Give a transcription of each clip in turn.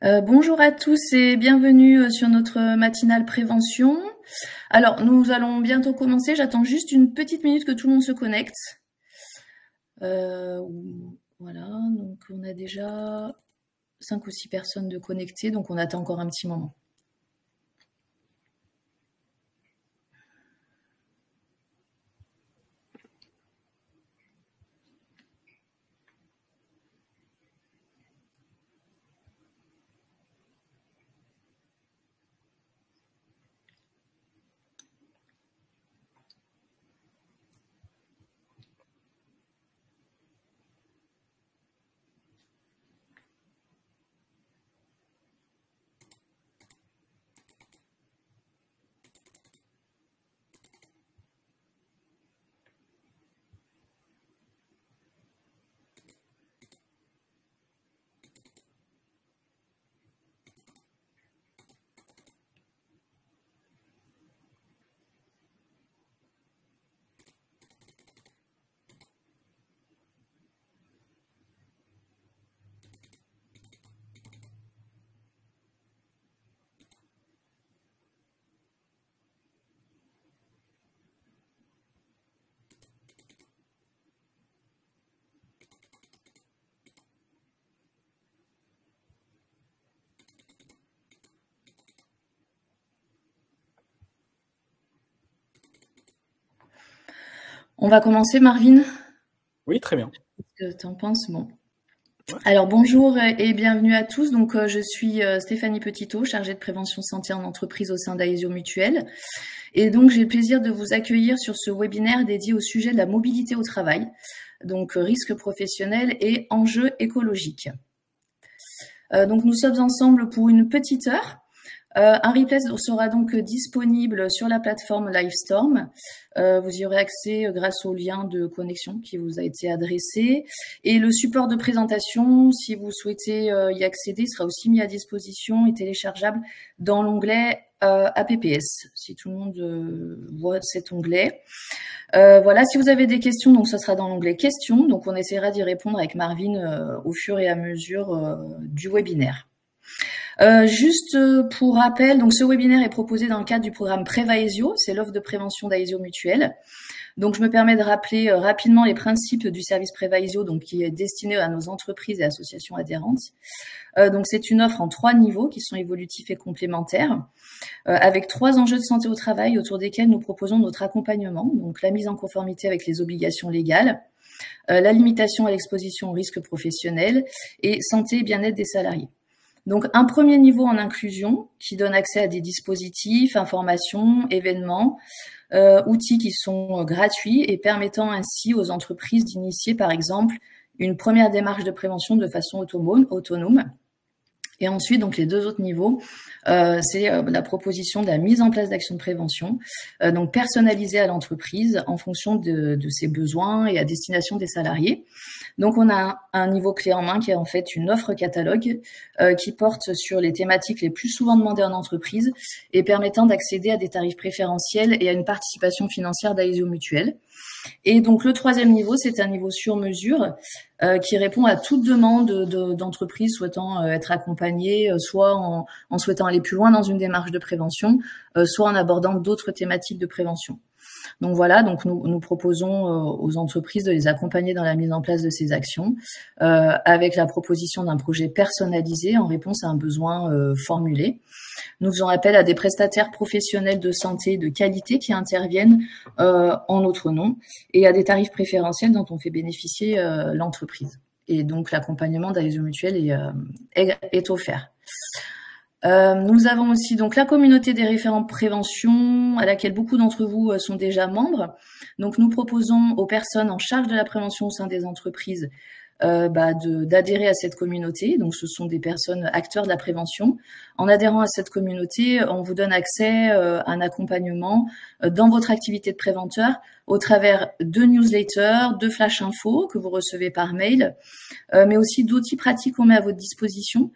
Bonjour à tous et bienvenue sur notre matinale prévention. Alors, nous allons bientôt commencer. J'attends juste une petite minute que tout le monde se connecte. Voilà, donc on a déjà 5 ou 6 personnes de connectées, donc on attend encore un petit moment. On va commencer, Marvin? Oui, très bien. Qu'est-ce que tu en penses? Bon. Alors bonjour et bienvenue à tous. Donc je suis Stéphanie Petitot, chargée de prévention santé en entreprise au sein d'Aesio Mutuel. Et donc j'ai le plaisir de vous accueillir sur ce webinaire dédié au sujet de la mobilité au travail, donc risques professionnels et enjeux écologiques. Donc nous sommes ensemble pour une petite heure. Un replay sera donc disponible sur la plateforme Livestorm. Vous y aurez accès grâce au lien de connexion qui vous a été adressé. Et le support de présentation, si vous souhaitez y accéder, sera aussi mis à disposition et téléchargeable dans l'onglet APPS, si tout le monde voit cet onglet. Voilà, si vous avez des questions, donc ce sera dans l'onglet questions. Donc on essaiera d'y répondre avec Marvin au fur et à mesure du webinaire. Juste pour rappel, donc ce webinaire est proposé dans le cadre du programme Prévaesio, c'est l'offre de prévention d'Aesio Mutuel. Donc je me permets de rappeler rapidement les principes du service Prévaesio, donc qui est destiné à nos entreprises et associations adhérentes. Donc c'est une offre en 3 niveaux qui sont évolutifs et complémentaires, avec 3 enjeux de santé au travail autour desquels nous proposons notre accompagnement, donc la mise en conformité avec les obligations légales, la limitation à l'exposition aux risques professionnels et santé et bien-être des salariés. Donc, un premier niveau en inclusion qui donne accès à des dispositifs, informations, événements, outils qui sont gratuits et permettant ainsi aux entreprises d'initier, par exemple, une première démarche de prévention de façon autonome. Et ensuite, donc les 2 autres niveaux, c'est la proposition de la mise en place d'actions de prévention, donc personnalisées à l'entreprise en fonction de ses besoins et à destination des salariés. Donc, on a un niveau clé en main qui est en fait une offre catalogue qui porte sur les thématiques les plus souvent demandées en entreprise et permettant d'accéder à des tarifs préférentiels et à une participation financière d'Aesio Mutuel. Et donc, le 3e niveau, c'est un niveau sur mesure qui répond à toute demande d'entreprise souhaitant être accompagnée, soit en souhaitant aller plus loin dans une démarche de prévention, soit en abordant d'autres thématiques de prévention. Donc voilà, donc nous proposons aux entreprises de les accompagner dans la mise en place de ces actions avec la proposition d'un projet personnalisé en réponse à un besoin formulé. Nous faisons appel à des prestataires professionnels de santé de qualité qui interviennent en notre nom et à des tarifs préférentiels dont on fait bénéficier l'entreprise. Et donc l'accompagnement d'Aesio Mutuel est offert. Nous avons aussi donc la communauté des référents prévention à laquelle beaucoup d'entre vous sont déjà membres. Donc nous proposons aux personnes en charge de la prévention au sein des entreprises d'adhérer à cette communauté. Donc ce sont des personnes acteurs de la prévention. En adhérant à cette communauté, on vous donne accès à un accompagnement dans votre activité de préventeur au travers de newsletters, de flash info que vous recevez par mail, mais aussi d'outils pratiques qu'on met à votre disposition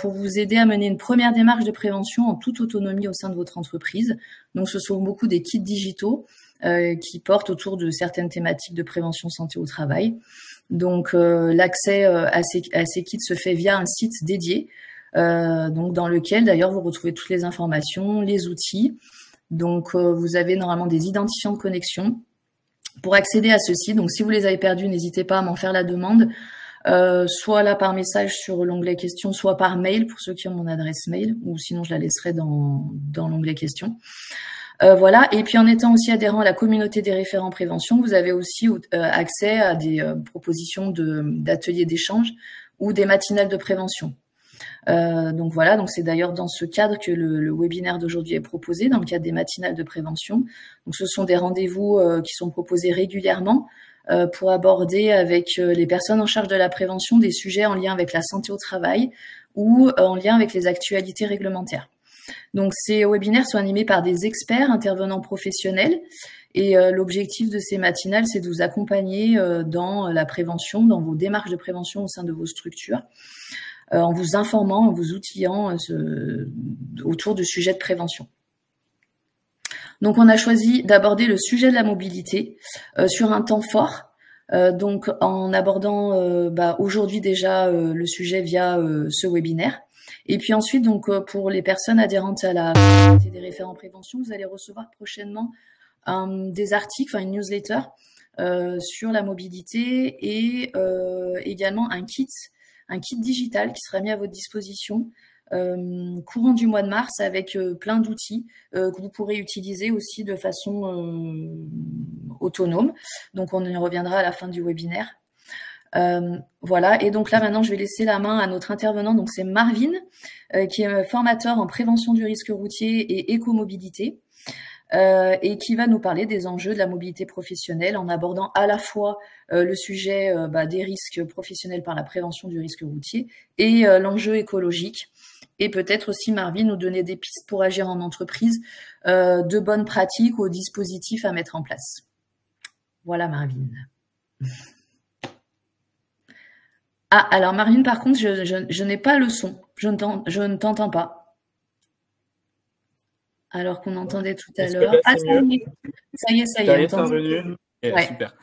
pour vous aider à mener une première démarche de prévention en toute autonomie au sein de votre entreprise. Donc, ce sont beaucoup des kits digitaux qui portent autour de certaines thématiques de prévention santé au travail. Donc, l'accès à ces kits se fait via un site dédié donc dans lequel d'ailleurs vous retrouvez toutes les informations, les outils. Donc vous avez normalement des identifiants de connexion pour accéder à ceci. Donc si vous les avez perdus, n'hésitez pas à m'en faire la demande, soit là par message sur l'onglet questions, soit par mail pour ceux qui ont mon adresse mail, ou sinon je la laisserai dans l'onglet questions. Voilà. Et puis en étant aussi adhérent à la communauté des référents prévention, vous avez aussi accès à des propositions d'ateliers d'échange ou des matinales de prévention. Donc voilà, donc c'est d'ailleurs dans ce cadre que le webinaire d'aujourd'hui est proposé, dans le cadre des matinales de prévention. Donc ce sont des rendez-vous qui sont proposés régulièrement pour aborder avec les personnes en charge de la prévention des sujets en lien avec la santé au travail ou en lien avec les actualités réglementaires. Donc ces webinaires sont animés par des experts intervenants professionnels et l'objectif de ces matinales, c'est de vous accompagner dans la prévention, dans vos démarches de prévention au sein de vos structures, en vous informant, en vous outillant autour du sujet de prévention. Donc on a choisi d'aborder le sujet de la mobilité sur un temps fort, donc en abordant aujourd'hui déjà le sujet via ce webinaire. Et puis ensuite, donc pour les personnes adhérentes à la communauté des référents prévention, vous allez recevoir prochainement des articles, une newsletter sur la mobilité et également un kit digital qui sera mis à votre disposition courant du mois de mars avec plein d'outils que vous pourrez utiliser aussi de façon autonome. Donc on y reviendra à la fin du webinaire. Voilà, et donc là maintenant je vais laisser la main à notre intervenant, donc c'est Marvin, qui est formateur en prévention du risque routier et écomobilité, et qui va nous parler des enjeux de la mobilité professionnelle en abordant à la fois le sujet des risques professionnels par la prévention du risque routier et l'enjeu écologique. Et peut-être aussi Marvin nous donner des pistes pour agir en entreprise, de bonnes pratiques aux dispositifs à mettre en place. Voilà Marvin. Ah, alors Marvin, par contre, je n'ai pas le son. Je ne t'entends pas. Alors qu'on entendait tout à l'heure. Ah, ça y est. Ça y est, c'est revenu. Okay, ouais. Super.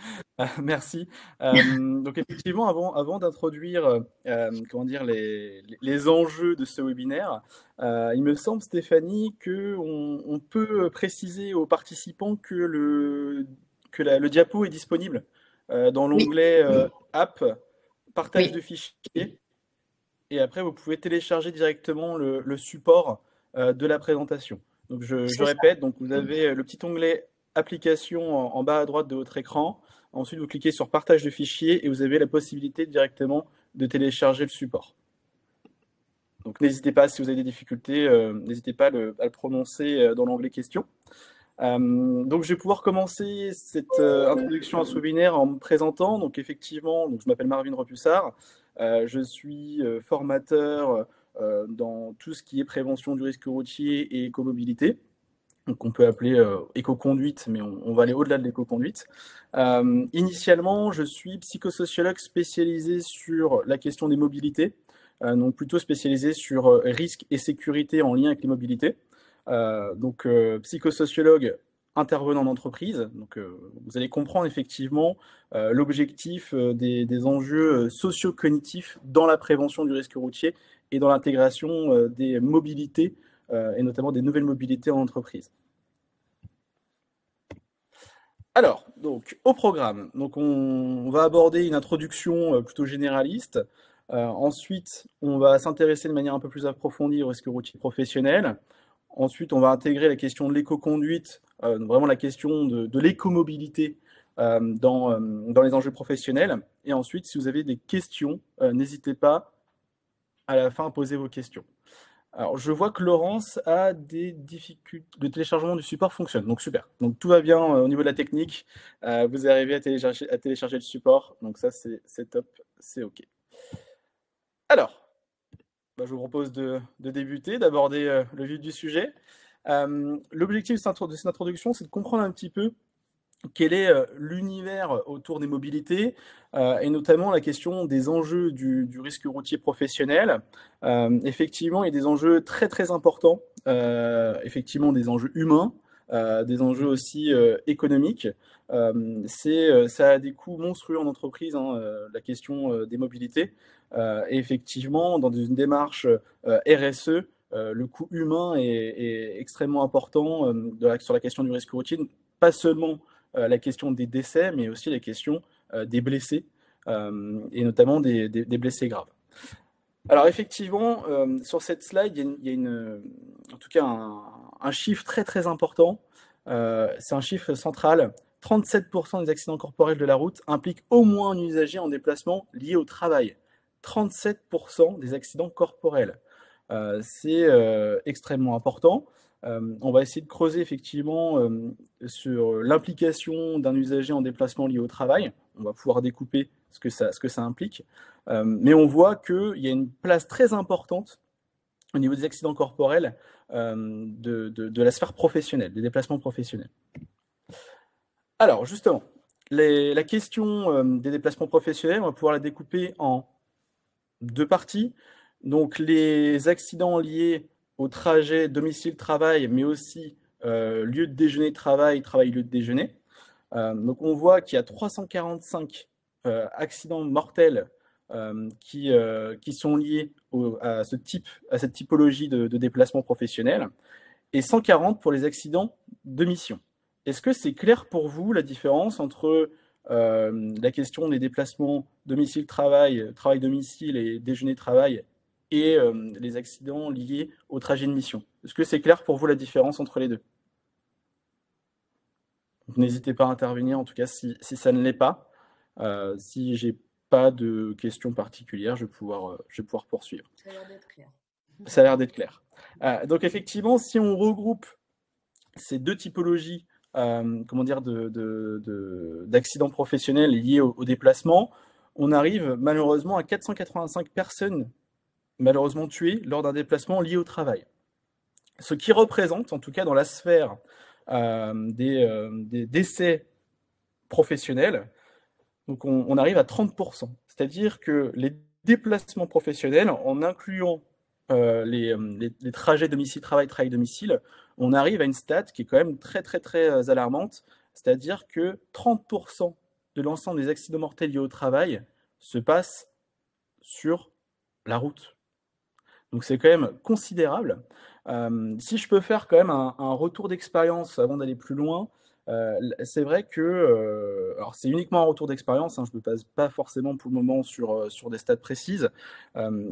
Merci. Donc effectivement, avant d'introduire les enjeux de ce webinaire, il me semble, Stéphanie, qu'on peut préciser aux participants que le diapo est disponible dans l'onglet App, partage de fichiers, et après vous pouvez télécharger directement le support de la présentation. Donc je répète, donc vous avez le petit onglet application en bas à droite de votre écran. Ensuite, vous cliquez sur partage de fichiers et vous avez la possibilité directement de télécharger le support. Donc n'hésitez pas, si vous avez des difficultés, n'hésitez pas à le prononcer dans l'onglet questions. Donc je vais pouvoir commencer cette introduction à ce webinaire en me présentant. Donc effectivement, je m'appelle Marvin Repussard, je suis formateur dans tout ce qui est prévention du risque routier et écomobilité. Donc on peut appeler éco-conduite, mais on va aller au-delà de l'éco-conduite. Initialement, je suis psychosociologue spécialisé sur la question des mobilités, donc plutôt spécialisé sur risque et sécurité en lien avec les mobilités. Psychosociologue intervenant en entreprise. Donc, vous allez comprendre effectivement l'objectif des enjeux socio-cognitifs dans la prévention du risque routier et dans l'intégration des mobilités et notamment des nouvelles mobilités en entreprise. Alors, donc, au programme, donc on va aborder une introduction plutôt généraliste. Ensuite, on va s'intéresser de manière un peu plus approfondie au risque routier professionnel. Ensuite, on va intégrer la question de l'éco-conduite, vraiment la question de l'écomobilité dans les enjeux professionnels. Et ensuite, si vous avez des questions, n'hésitez pas à la fin à poser vos questions. Alors, je vois que Laurence a des difficultés. Le téléchargement du support fonctionne, donc super. Donc, tout va bien au niveau de la technique. Vous arrivez à télécharger le support. Donc, ça, c'est top, c'est OK. Alors, je vous propose de débuter, d'aborder le vif du sujet. L'objectif de cette introduction, c'est de comprendre un petit peu quel est l'univers autour des mobilités et notamment la question des enjeux du risque routier professionnel. Effectivement, il y a des enjeux très très importants, effectivement des enjeux humains, des enjeux aussi économiques. Ça a des coûts monstrueux en entreprise, hein, la question des mobilités. Et effectivement, dans une démarche RSE, le coût humain est extrêmement important sur la question du risque routier, pas seulement la question des décès, mais aussi la question des blessés, et notamment des blessés graves. Alors effectivement, sur cette slide, il y a en tout cas un chiffre très très important. C'est un chiffre central. 37% des accidents corporels de la route impliquent au moins un usager en déplacement lié au travail. 37% des accidents corporels. C'est extrêmement important. On va essayer de creuser effectivement sur l'implication d'un usager en déplacement lié au travail. On va pouvoir découper ce que ça implique. Mais on voit qu'il y a une place très importante au niveau des accidents corporels de la sphère professionnelle, des déplacements professionnels. Alors justement, la question des déplacements professionnels, on va pouvoir la découper en deux parties. Donc les accidents liés au trajet domicile-travail, mais aussi lieu de déjeuner-travail, travail-lieu de déjeuner. Donc on voit qu'il y a 345 accidents mortels qui sont liés à cette typologie de déplacement professionnel, et 140 pour les accidents de mission. Est-ce que c'est clair pour vous la différence entre la question des déplacements domicile-travail, travail-domicile et déjeuner-travail, et les accidents liés au trajet de mission? Est-ce que c'est clair pour vous la différence entre les deux? N'hésitez pas à intervenir, en tout cas, si ça ne l'est pas. Si j'ai pas de questions particulières, je vais pouvoir poursuivre. Ça a l'air d'être clair. Ça a l'air d'être clair. Donc effectivement, si on regroupe ces deux typologies d'accidents professionnels liés au déplacement, on arrive malheureusement à 485 personnes malheureusement tuées lors d'un déplacement lié au travail. Ce qui représente, en tout cas dans la sphère des décès professionnels, donc on arrive à 30%. C'est-à-dire que les déplacements professionnels, en incluant les trajets domicile-travail, travail-domicile, on arrive à une stat qui est quand même très très très alarmante, c'est-à-dire que 30% de l'ensemble des accidents mortels liés au travail se passent sur la route. Donc c'est quand même considérable. Si je peux faire quand même un retour d'expérience avant d'aller plus loin, c'est vrai que, alors c'est uniquement un retour d'expérience, hein, je ne me base pas forcément pour le moment sur des stats précises.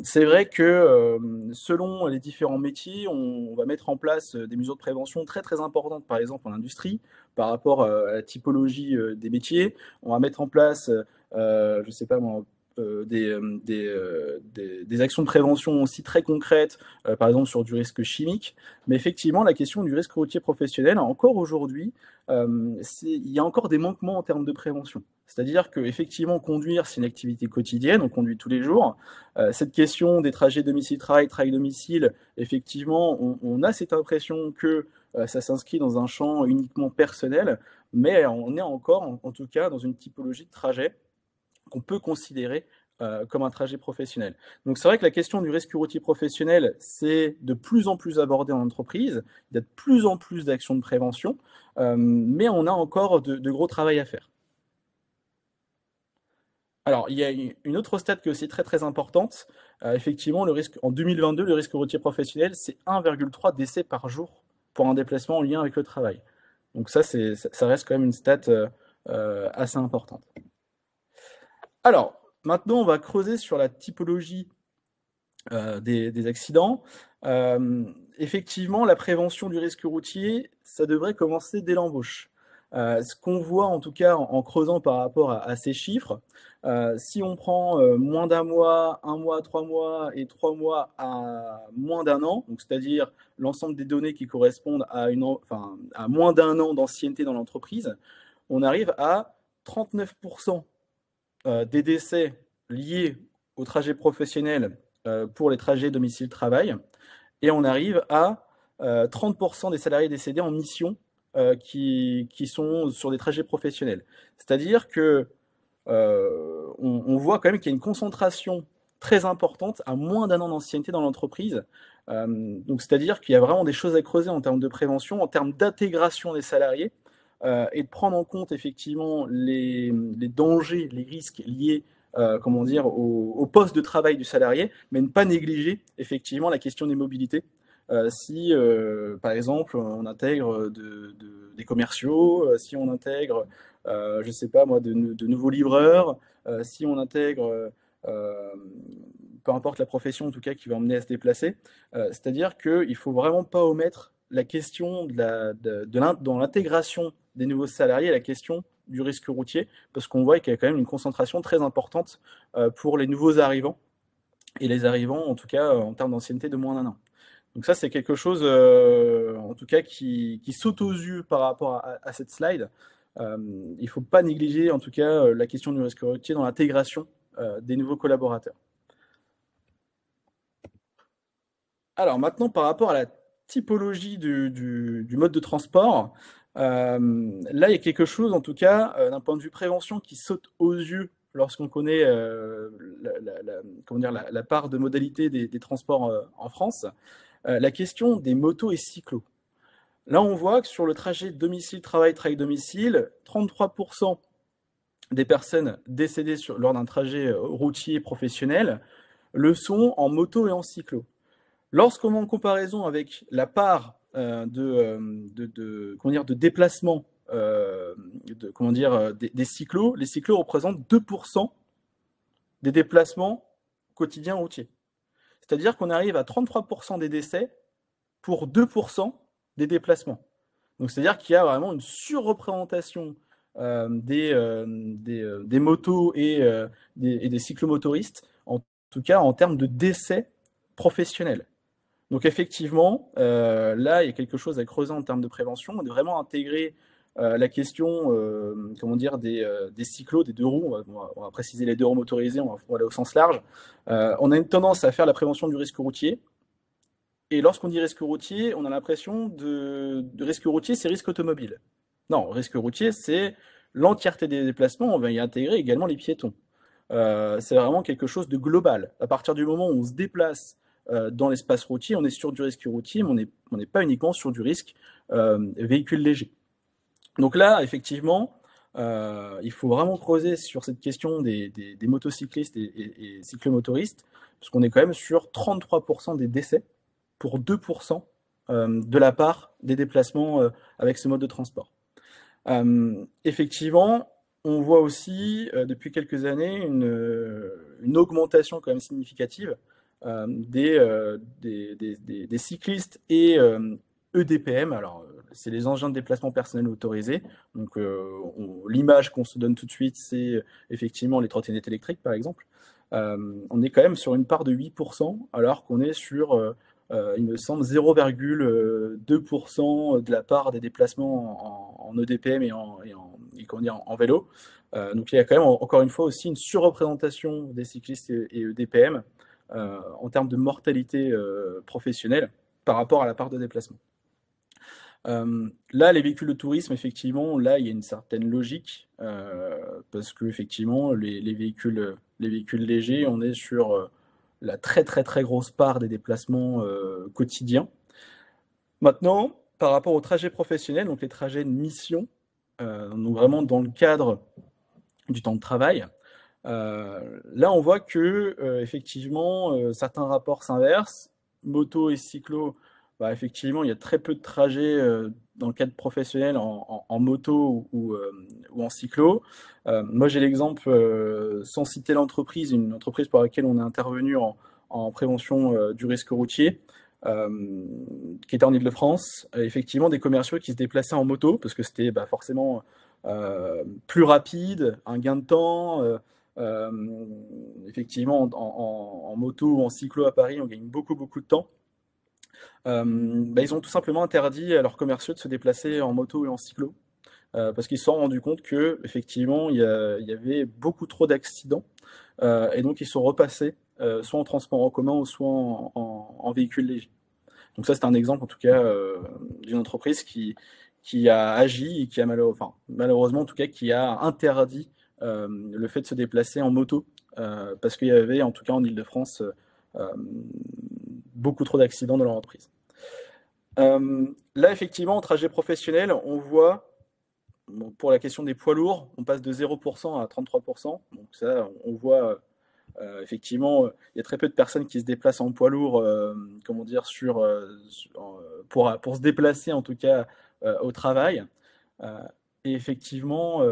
C'est vrai que selon les différents métiers, on va mettre en place des mesures de prévention très très importantes, par exemple en industrie, par rapport à la typologie des métiers. On va mettre en place, je ne sais pas moi, des actions de prévention aussi très concrètes, par exemple sur du risque chimique. Mais effectivement, la question du risque routier professionnel, encore aujourd'hui, il y a encore des manquements en termes de prévention. C'est-à-dire qu'effectivement, conduire, c'est une activité quotidienne, on conduit tous les jours. Cette question des trajets domicile-travail, travail-domicile, effectivement, on a cette impression que ça s'inscrit dans un champ uniquement personnel, mais on est encore, en tout cas, dans une typologie de trajet qu'on peut considérer comme un trajet professionnel. Donc c'est vrai que la question du risque routier professionnel, c'est de plus en plus abordé en entreprise, il y a de plus en plus d'actions de prévention, mais on a encore de gros travail à faire. Alors, il y a une autre stat qui est aussi très très importante. Effectivement, en 2022, le risque routier professionnel, c'est 1,3 décès par jour pour un déplacement en lien avec le travail. Donc ça reste quand même une stat assez importante. Alors, maintenant, on va creuser sur la typologie des accidents. Effectivement, la prévention du risque routier, ça devrait commencer dès l'embauche. Ce qu'on voit, en tout cas, en creusant par rapport à ces chiffres, si on prend moins d'un mois, 1 mois, 3 mois et 3 mois à moins d'un an, donc c'est-à-dire l'ensemble des données qui correspondent à moins d'un an d'ancienneté dans l'entreprise, on arrive à 39% des décès liés au trajet professionnel pour les trajets domicile-travail, et on arrive à 30% des salariés décédés en mission qui sont sur des trajets professionnels. C'est-à-dire que on voit quand même qu'il y a une concentration très importante à moins d'1 an d'ancienneté dans l'entreprise. Donc c'est-à-dire qu'il y a vraiment des choses à creuser en termes de prévention, en termes d'intégration des salariés, et de prendre en compte effectivement les dangers, les risques liés comment dire, au poste de travail du salarié, mais ne pas négliger effectivement la question des mobilités. Si, par exemple, on intègre des commerciaux, si on intègre, je ne sais pas moi, de nouveaux livreurs, si on intègre, peu importe la profession en tout cas qui va emmener à se déplacer, c'est-à-dire qu'il ne faut vraiment pas omettre la question dans l'intégration des nouveaux salariés, la question du risque routier, parce qu'on voit qu'il y a quand même une concentration très importante pour les nouveaux arrivants, et les arrivants en tout cas en termes d'ancienneté de moins d'1 an. Donc ça, c'est quelque chose, en tout cas, qui saute aux yeux par rapport à cette slide. Il ne faut pas négliger, en tout cas, la question du risque routier dans l'intégration des nouveaux collaborateurs. Alors maintenant, par rapport à la typologie du mode de transport, là, il y a quelque chose, en tout cas, d'un point de vue prévention, qui saute aux yeux lorsqu'on connaît la part de modalité des transports en France. La question des motos et cyclos. Là, on voit que sur le trajet domicile-travail, travail-domicile, 33% des personnes décédées lors d'un trajet routier professionnel le sont en moto et en cyclo. Lorsqu'on met en comparaison avec la part de déplacement des cyclos, les cyclos représentent 2% des déplacements quotidiens routiers. C'est-à-dire qu'on arrive à 33% des décès pour 2% des déplacements. Donc c'est-à-dire qu'il y a vraiment une surreprésentation des motos et des cyclomotoristes, en tout cas en termes de décès professionnels. Donc effectivement, là, il y a quelque chose à creuser en termes de prévention, de vraiment intégrer la question des cyclos, des deux roues. On va préciser les deux roues motorisées, on va aller au sens large. On a une tendance à faire la prévention du risque routier. Et lorsqu'on dit risque routier, on a l'impression de risque routier, c'est risque automobile. Non, risque routier, c'est l'entièreté des déplacements, on va y intégrer également les piétons. C'est vraiment quelque chose de global. À partir du moment où on se déplace dans l'espace routier, on est sur du risque routier, mais on n'est pas uniquement sur du risque véhicule léger. Donc là, effectivement, il faut vraiment creuser sur cette question des motocyclistes et cyclomotoristes, parce qu'on est quand même sur 33% des décès pour 2% de la part des déplacements avec ce mode de transport. Effectivement, on voit aussi depuis quelques années une augmentation quand même significative des cyclistes et EDPM. Alors, c'est les engins de déplacement personnel autorisés. Donc, l'image qu'on se donne tout de suite, c'est effectivement les trottinettes électriques, par exemple. On est quand même sur une part de 8%, alors qu'on est sur, il me semble, 0,2% de la part des déplacements en EDPM et en vélo. Donc, il y a quand même, encore une fois, aussi une surreprésentation des cyclistes et EDPM en termes de mortalité professionnelle par rapport à la part de déplacement. Là, les véhicules de tourisme, effectivement, là, il y a une certaine logique, parce que effectivement, les véhicules légers, on est sur la très grosse part des déplacements quotidiens. Maintenant, par rapport aux trajets professionnels, donc les trajets de mission, donc vraiment dans le cadre du temps de travail, là, on voit que effectivement, certains rapports s'inversent. Moto et cyclo, effectivement, il y a très peu de trajets dans le cadre professionnel en moto ou en cyclo. Moi, j'ai l'exemple, sans citer l'entreprise, une entreprise pour laquelle on est intervenu en prévention du risque routier, qui était en Île-de-France. Effectivement, des commerciaux qui se déplaçaient en moto, parce que c'était forcément plus rapide, un gain de temps. Effectivement, en moto ou en cyclo à Paris, on gagne beaucoup de temps. Ils ont tout simplement interdit à leurs commerciaux de se déplacer en moto et en cyclo, parce qu'ils se sont rendus compte que effectivement il y avait beaucoup trop d'accidents, et donc ils sont repassés soit en transport en commun ou soit en véhicule léger. Donc ça, c'est un exemple en tout cas d'une entreprise qui a agi et qui a malheureusement en tout cas qui a interdit le fait de se déplacer en moto parce qu'il y avait, en tout cas en Île-de-France, beaucoup trop d'accidents dans leur entreprise. Là, effectivement, en trajet professionnel, on voit, bon, pour la question des poids lourds, on passe de 0% à 33%. Donc ça, on voit effectivement, il y a très peu de personnes qui se déplacent en poids lourd, comment dire, pour se déplacer en tout cas au travail. Et effectivement,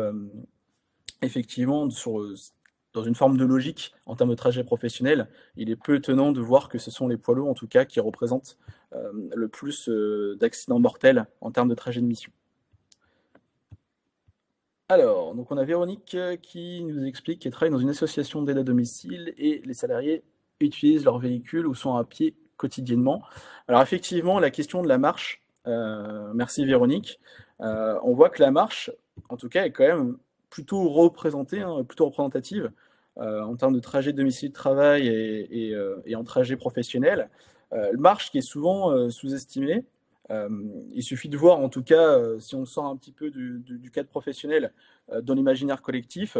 dans une forme de logique, en termes de trajet professionnel, il est peu étonnant de voir que ce sont les poids lourds, en tout cas, qui représentent le plus d'accidents mortels en termes de trajet de mission. Alors, donc on a Véronique qui nous explique qu'elle travaille dans une association d'aide à domicile et les salariés utilisent leur véhicule ou sont à pied quotidiennement. Alors effectivement, la question de la marche, merci Véronique, on voit que la marche, en tout cas, est quand même plutôt représentée, hein, plutôt représentative en termes de trajet de domicile-travail et en trajet professionnel. Marche qui est souvent sous-estimée. Il suffit de voir, en tout cas, si on sort un petit peu du cadre professionnel, dans l'imaginaire collectif,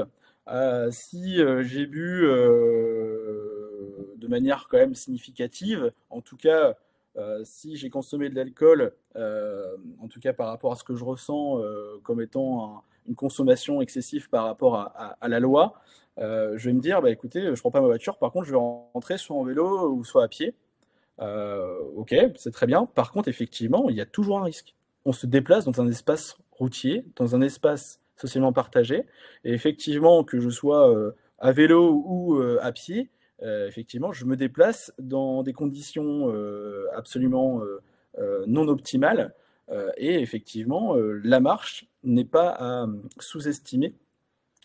si j'ai bu de manière quand même significative, en tout cas, si j'ai consommé de l'alcool, en tout cas par rapport à ce que je ressens comme étant une consommation excessive par rapport à la loi, je vais me dire, bah, écoutez, je ne prends pas ma voiture, par contre, je vais rentrer soit en vélo ou soit à pied. Ok, c'est très bien. Par contre, effectivement, il y a toujours un risque. On se déplace dans un espace routier, dans un espace socialement partagé, et effectivement, que je sois à vélo ou à pied, effectivement, je me déplace dans des conditions absolument non optimales, et effectivement, la marche n'est pas à sous-estimer,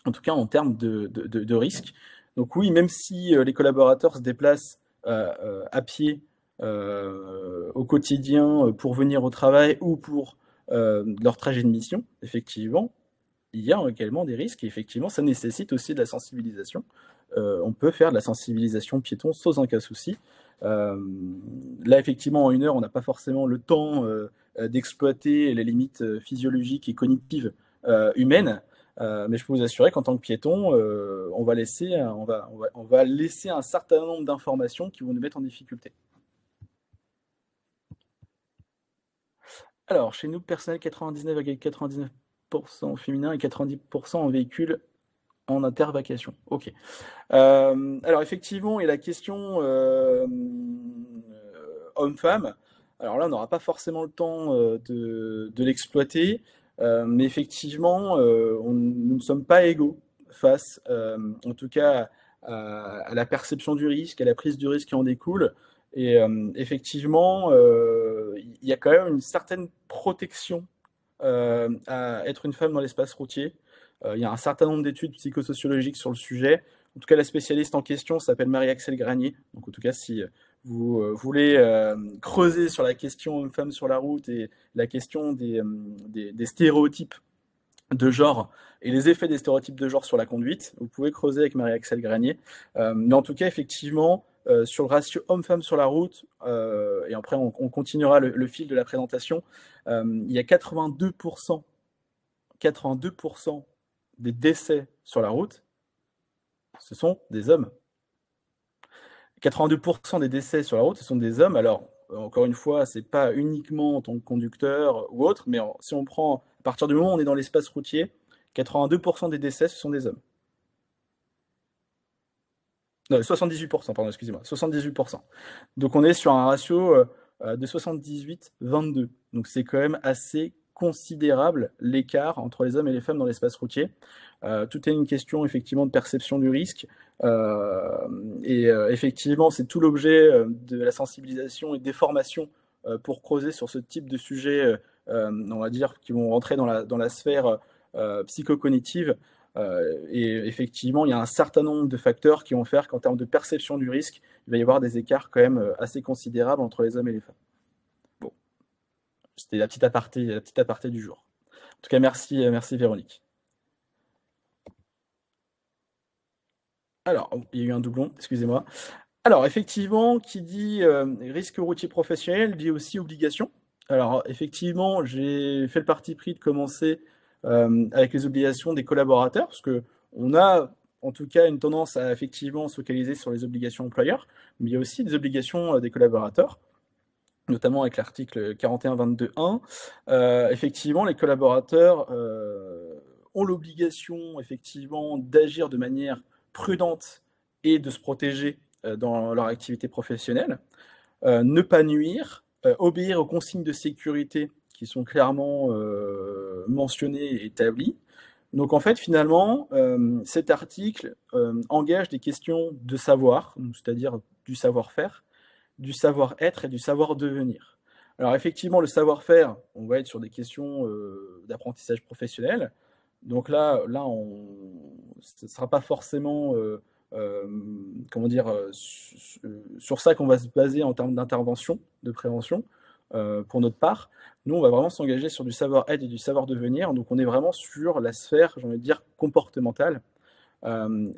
en tout cas en termes de risque. Donc oui, même si les collaborateurs se déplacent à pied au quotidien pour venir au travail ou pour leur trajet de mission, effectivement, il y a également des risques et effectivement, ça nécessite aussi de la sensibilisation. On peut faire de la sensibilisation piéton sans aucun souci. Là, effectivement, en 1 heure, on n'a pas forcément le temps d'exploiter les limites physiologiques et cognitives humaines. Mais je peux vous assurer qu'en tant que piéton, on va laisser un certain nombre d'informations qui vont nous mettre en difficulté. Alors, chez nous, personnel 99,99% féminin et 90% en véhicule en intervacation. Ok. Alors, effectivement, et la question homme-femme, alors là, on n'aura pas forcément le temps de l'exploiter, mais effectivement, nous ne sommes pas égaux face, en tout cas, à la perception du risque, à la prise du risque qui en découle. Et effectivement, il y a quand même une certaine protection à être une femme dans l'espace routier. Il y a un certain nombre d'études psychosociologiques sur le sujet. En tout cas, la spécialiste en question s'appelle Marie-Axelle Granier. Donc, en tout cas, si vous voulez creuser sur la question homme-femme sur la route et la question des stéréotypes de genre et les effets des stéréotypes de genre sur la conduite, vous pouvez creuser avec Marie-Axelle Granier. Mais en tout cas, effectivement, sur le ratio homme-femme sur la route, et après on continuera le fil de la présentation, il y a 82% des décès sur la route, ce sont des hommes. 82% des décès sur la route, ce sont des hommes. Alors, encore une fois, c'est pas uniquement en tant que conducteur ou autre, mais si on prend, à partir du moment où on est dans l'espace routier, 82% des décès, ce sont des hommes. Non, 78%, pardon, excusez-moi, 78%. Donc on est sur un ratio de 78-22. Donc c'est quand même assez considérable l'écart entre les hommes et les femmes dans l'espace routier. Tout est une question effectivement de perception du risque. Effectivement, c'est tout l'objet de la sensibilisation et des formations pour creuser sur ce type de sujets, on va dire, qui vont rentrer dans la sphère psychocognitive. Et effectivement, il y a un certain nombre de facteurs qui vont faire qu'en termes de perception du risque, il va y avoir des écarts quand même assez considérables entre les hommes et les femmes. Bon, c'était la petite aparté du jour. En tout cas, merci Véronique. Alors, il y a eu un doublon, excusez-moi. Alors, effectivement, qui dit risque routier professionnel dit aussi obligation. Alors, effectivement, j'ai fait le parti pris de commencer avec les obligations des collaborateurs, parce que on a, en tout cas une tendance à effectivement se focaliser sur les obligations employeurs, mais il y a aussi des obligations des collaborateurs, notamment avec l'article 41.22.1. Effectivement, les collaborateurs ont l'obligation effectivement d'agir de manière prudente et de se protéger dans leur activité professionnelle, ne pas nuire, obéir aux consignes de sécurité qui sont clairement mentionnées et établies. Donc en fait, finalement, cet article engage des questions de savoir, c'est-à-dire du savoir-faire, du savoir-être et du savoir-devenir. Alors effectivement, le savoir-faire, on va être sur des questions d'apprentissage professionnel. Donc là ce ne sera pas forcément comment dire, sur ça qu'on va se baser en termes d'intervention, de prévention, pour notre part. Nous, on va vraiment s'engager sur du savoir-être et du savoir-devenir. Donc on est vraiment sur la sphère, j'ai envie de dire, comportementale,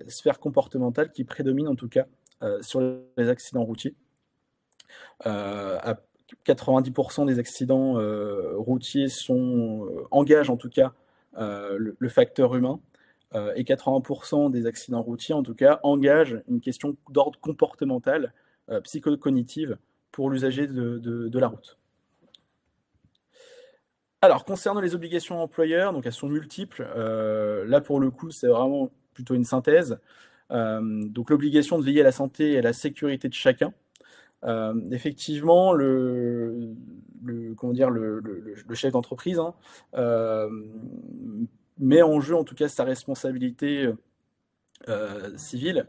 sphère comportementale qui prédomine en tout cas sur les accidents routiers. À 90% des accidents routiers engagent en tout cas le facteur humain, et 80% des accidents routiers en tout cas engagent une question d'ordre comportemental, psychocognitive pour l'usager de la route. Alors, concernant les obligations employeurs, donc elles sont multiples. Là, pour le coup, c'est vraiment plutôt une synthèse. Donc, l'obligation de veiller à la santé et à la sécurité de chacun. Effectivement, comment dire, le chef d'entreprise met en jeu, en tout cas, sa responsabilité civile.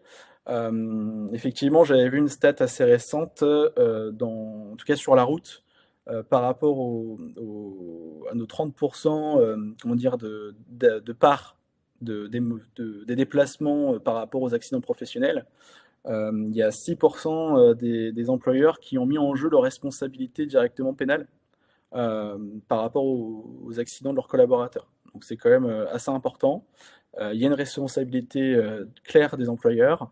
Effectivement, j'avais vu une stat assez récente, en tout cas sur la route, par rapport à nos 30% comment dire, de part des déplacements par rapport aux accidents professionnels. Il y a 6% des employeurs qui ont mis en jeu leur responsabilité directement pénale par rapport aux accidents de leurs collaborateurs. Donc c'est quand même assez important. Il y a une responsabilité claire des employeurs.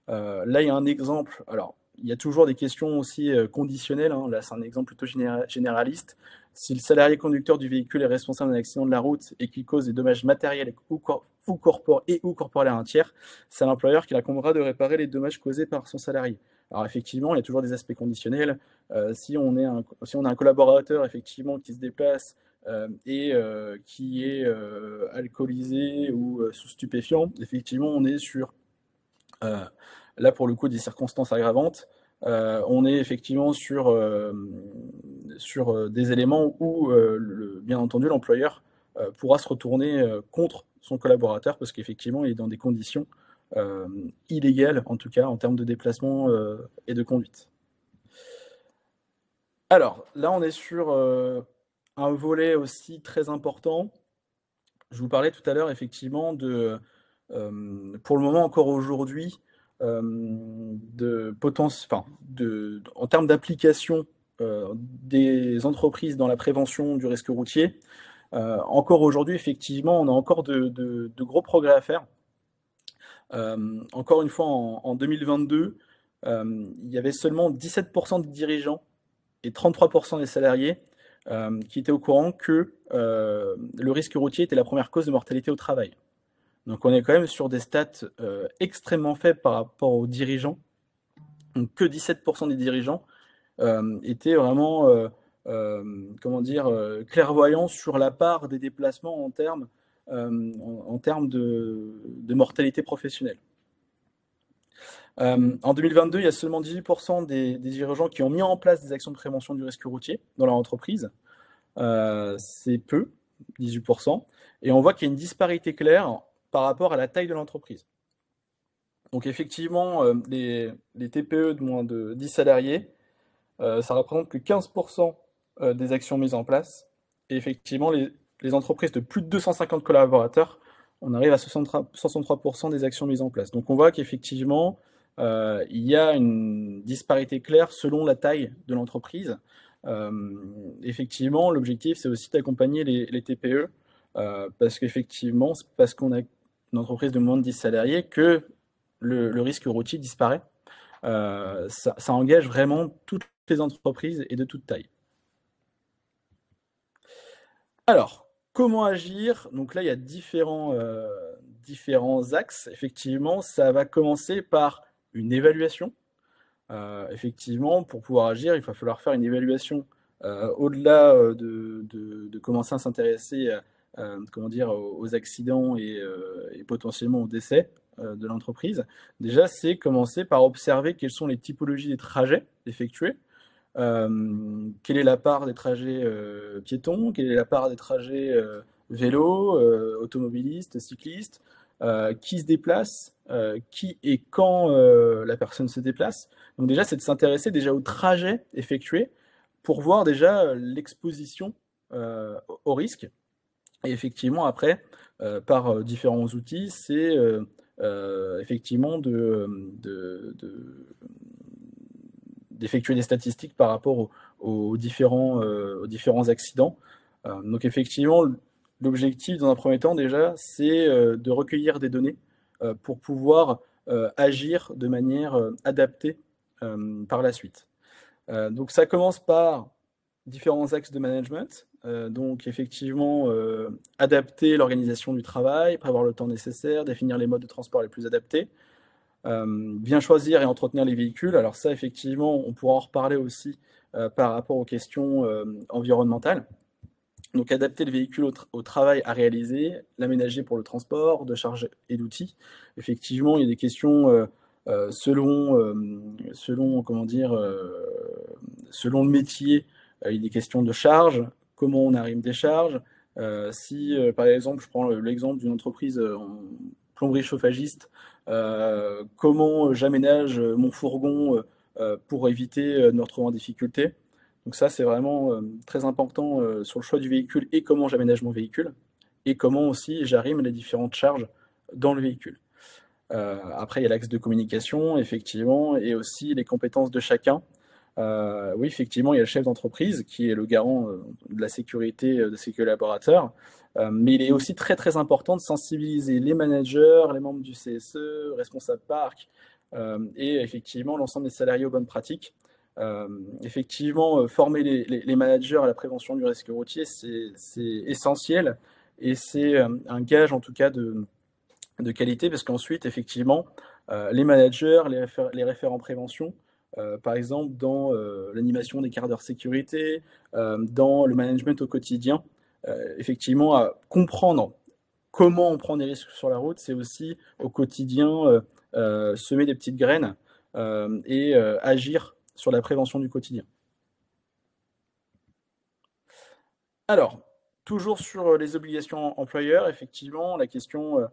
Là, il y a un exemple. Alors, il y a toujours des questions aussi conditionnelles. Là, c'est un exemple plutôt généraliste. Si le salarié conducteur du véhicule est responsable d'un accident de la route et qu'il cause des dommages matériels ou corporels à un tiers, c'est l'employeur qui l'incombera de réparer les dommages causés par son salarié. Alors effectivement, il y a toujours des aspects conditionnels. Si on a un collaborateur effectivement qui se déplace et qui est alcoolisé ou sous stupéfiant, effectivement, on est sur là pour le coup des circonstances aggravantes. On est effectivement sur des éléments où, bien entendu, l'employeur pourra se retourner contre son collaborateur parce qu'effectivement, il est dans des conditions illégales, en tout cas en termes de déplacement et de conduite. Alors, là, on est sur un volet aussi très important. Je vous parlais tout à l'heure, effectivement, pour le moment, encore aujourd'hui, en termes d'application des entreprises dans la prévention du risque routier. Encore aujourd'hui, effectivement, on a encore de gros progrès à faire. Encore une fois, en 2022, il y avait seulement 17% des dirigeants et 33% des salariés qui étaient au courant que le risque routier était la première cause de mortalité au travail. Donc on est quand même sur des stats extrêmement faibles par rapport aux dirigeants. Donc que 17% des dirigeants étaient vraiment comment dire, clairvoyants sur la part des déplacements en termes de mortalité professionnelle. En 2022, il y a seulement 18% des dirigeants qui ont mis en place des actions de prévention du risque routier dans leur entreprise. C'est peu, 18%. Et on voit qu'il y a une disparité claire par rapport à la taille de l'entreprise. Donc effectivement, les TPE de moins de 10 salariés, ça représente que 15% des actions mises en place. Et effectivement, les entreprises de plus de 250 collaborateurs, on arrive à 63% des actions mises en place. Donc on voit qu'effectivement, il y a une disparité claire selon la taille de l'entreprise. Effectivement, l'objectif, c'est aussi d'accompagner les TPE, parce qu'effectivement, c'est parce qu'on a une entreprise de moins de 10 salariés que le risque routier disparaît. Ça engage vraiment toutes les entreprises et de toute taille. Alors, comment agir? Donc là, il y a différents différents axes. Effectivement, ça va commencer par une évaluation. Effectivement, pour pouvoir agir, il va falloir faire une évaluation au-delà de commencer à s'intéresser comment dire, aux accidents et potentiellement au décès de l'entreprise. Déjà, c'est commencer par observer quelles sont les typologies des trajets effectués. Quelle est la part des trajets piétons, quelle est la part des trajets vélos, automobilistes, cyclistes, qui se déplace, qui et quand la personne se déplace. Donc déjà, c'est de s'intéresser déjà au trajet effectué pour voir déjà l'exposition au risque. Et effectivement, après, par différents outils, c'est effectivement d'effectuer des statistiques par rapport aux différents accidents. Donc effectivement, l'objectif dans un premier temps déjà, c'est de recueillir des données pour pouvoir agir de manière adaptée par la suite. Donc ça commence par différents axes de management. Donc effectivement, adapter l'organisation du travail, prévoir le temps nécessaire, définir les modes de transport les plus adaptés, bien choisir et entretenir les véhicules. Alors ça, effectivement, on pourra en reparler aussi par rapport aux questions environnementales. Donc adapter le véhicule au travail à réaliser, l'aménager pour le transport de charges et d'outils. Effectivement, il y a des questions selon comment dire, selon le métier, il y a des questions de charge, comment on arrime des charges. Si, par exemple, je prends l'exemple d'une entreprise en plomberie chauffagiste, comment j'aménage mon fourgon pour éviter de me retrouver en difficulté. Donc ça, c'est vraiment très important sur le choix du véhicule et comment j'aménage mon véhicule et comment aussi j'arrime les différentes charges dans le véhicule. Après, il y a l'axe de communication, effectivement, et aussi les compétences de chacun. Oui, effectivement, il y a le chef d'entreprise qui est le garant de la sécurité de ses collaborateurs, mais il est aussi très très important de sensibiliser les managers, les membres du CSE, responsables parc, et effectivement l'ensemble des salariés aux bonnes pratiques. Effectivement, former les managers à la prévention du risque routier, c'est essentiel et c'est un gage en tout cas de qualité parce qu'ensuite, effectivement, les managers, les référents prévention, par exemple dans l'animation des quarts d'heure sécurité, dans le management au quotidien, effectivement, à comprendre comment on prend des risques sur la route, c'est aussi au quotidien semer des petites graines et agir sur la prévention du quotidien. Alors, toujours sur les obligations employeurs, effectivement, la question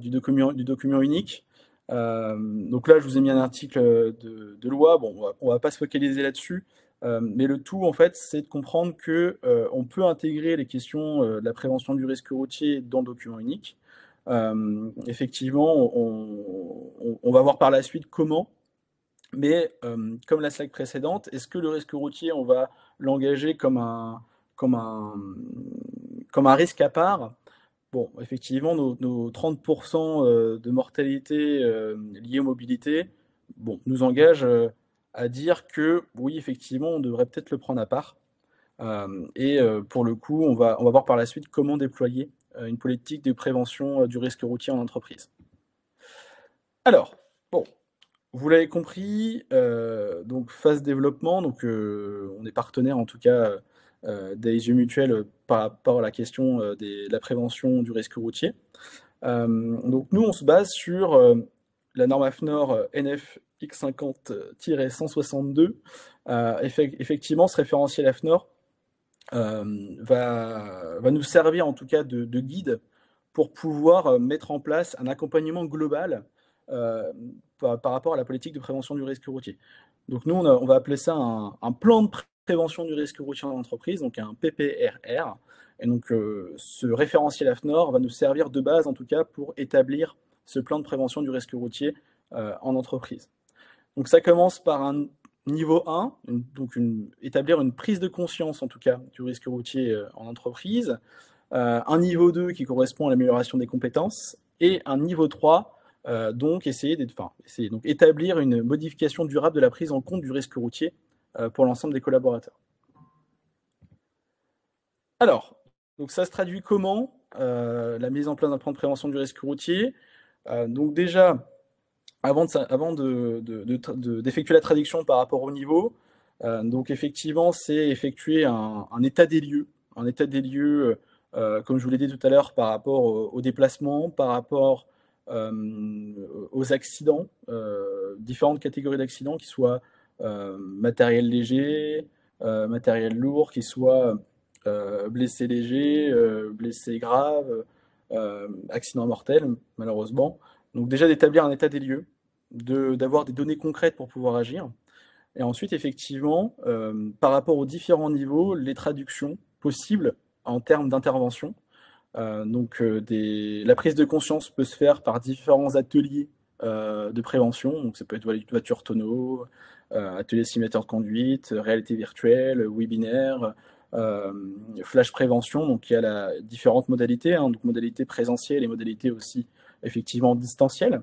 du document unique. Donc là, je vous ai mis un article de loi. Bon, on va pas se focaliser là-dessus, mais le tout, en fait, c'est de comprendre que on peut intégrer les questions de la prévention du risque routier dans le document unique. Effectivement, on va voir par la suite comment. Mais comme la slide précédente, est-ce que le risque routier, on va l'engager comme un risque à part? Bon, effectivement, nos 30% de mortalité liée aux mobilités nous engagent à dire que oui, effectivement, on devrait peut-être le prendre à part. Et pour le coup, on va voir par la suite comment déployer une politique de prévention du risque routier en entreprise. Alors, bon, vous l'avez compris, donc phase développement, donc on est partenaire en tout cas d'Aesio Mutuel par rapport à la question de la prévention du risque routier. Donc nous, on se base sur la norme AFNOR NF X50-162. Effectivement, ce référentiel AFNOR va nous servir en tout cas de guide pour pouvoir mettre en place un accompagnement global par rapport à la politique de prévention du risque routier. Donc nous, on va appeler ça un plan de prévention du risque routier en entreprise, donc un PPRR. Et donc ce référentiel AFNOR va nous servir de base, en tout cas, pour établir ce plan de prévention du risque routier en entreprise. Donc ça commence par un niveau 1, donc établir une prise de conscience, en tout cas, du risque routier en entreprise. Un niveau 2 qui correspond à l'amélioration des compétences. Et un niveau 3, donc établir une modification durable de la prise en compte du risque routier pour l'ensemble des collaborateurs. Alors, donc ça se traduit comment? la mise en place d'un plan de prévention du risque routier. Donc déjà, avant d'effectuer la traduction par rapport au niveau, donc effectivement, c'est effectuer un état des lieux, comme je vous l'ai dit tout à l'heure, par rapport au déplacement, par rapport aux accidents, différentes catégories d'accidents, qui soient matériel léger, matériel lourd, qui soient blessés légers, blessés graves, accidents mortels, malheureusement. Donc déjà d'établir un état des lieux, d'avoir des données concrètes pour pouvoir agir. Et ensuite, effectivement, par rapport aux différents niveaux, les traductions possibles en termes d'intervention. La prise de conscience peut se faire par différents ateliers de prévention. Donc ça peut être voiture tonneau, atelier simulateur de conduite, réalité virtuelle, webinaire, flash prévention. Donc il y a différentes modalités, donc modalités présentielles et modalités aussi effectivement distancielles.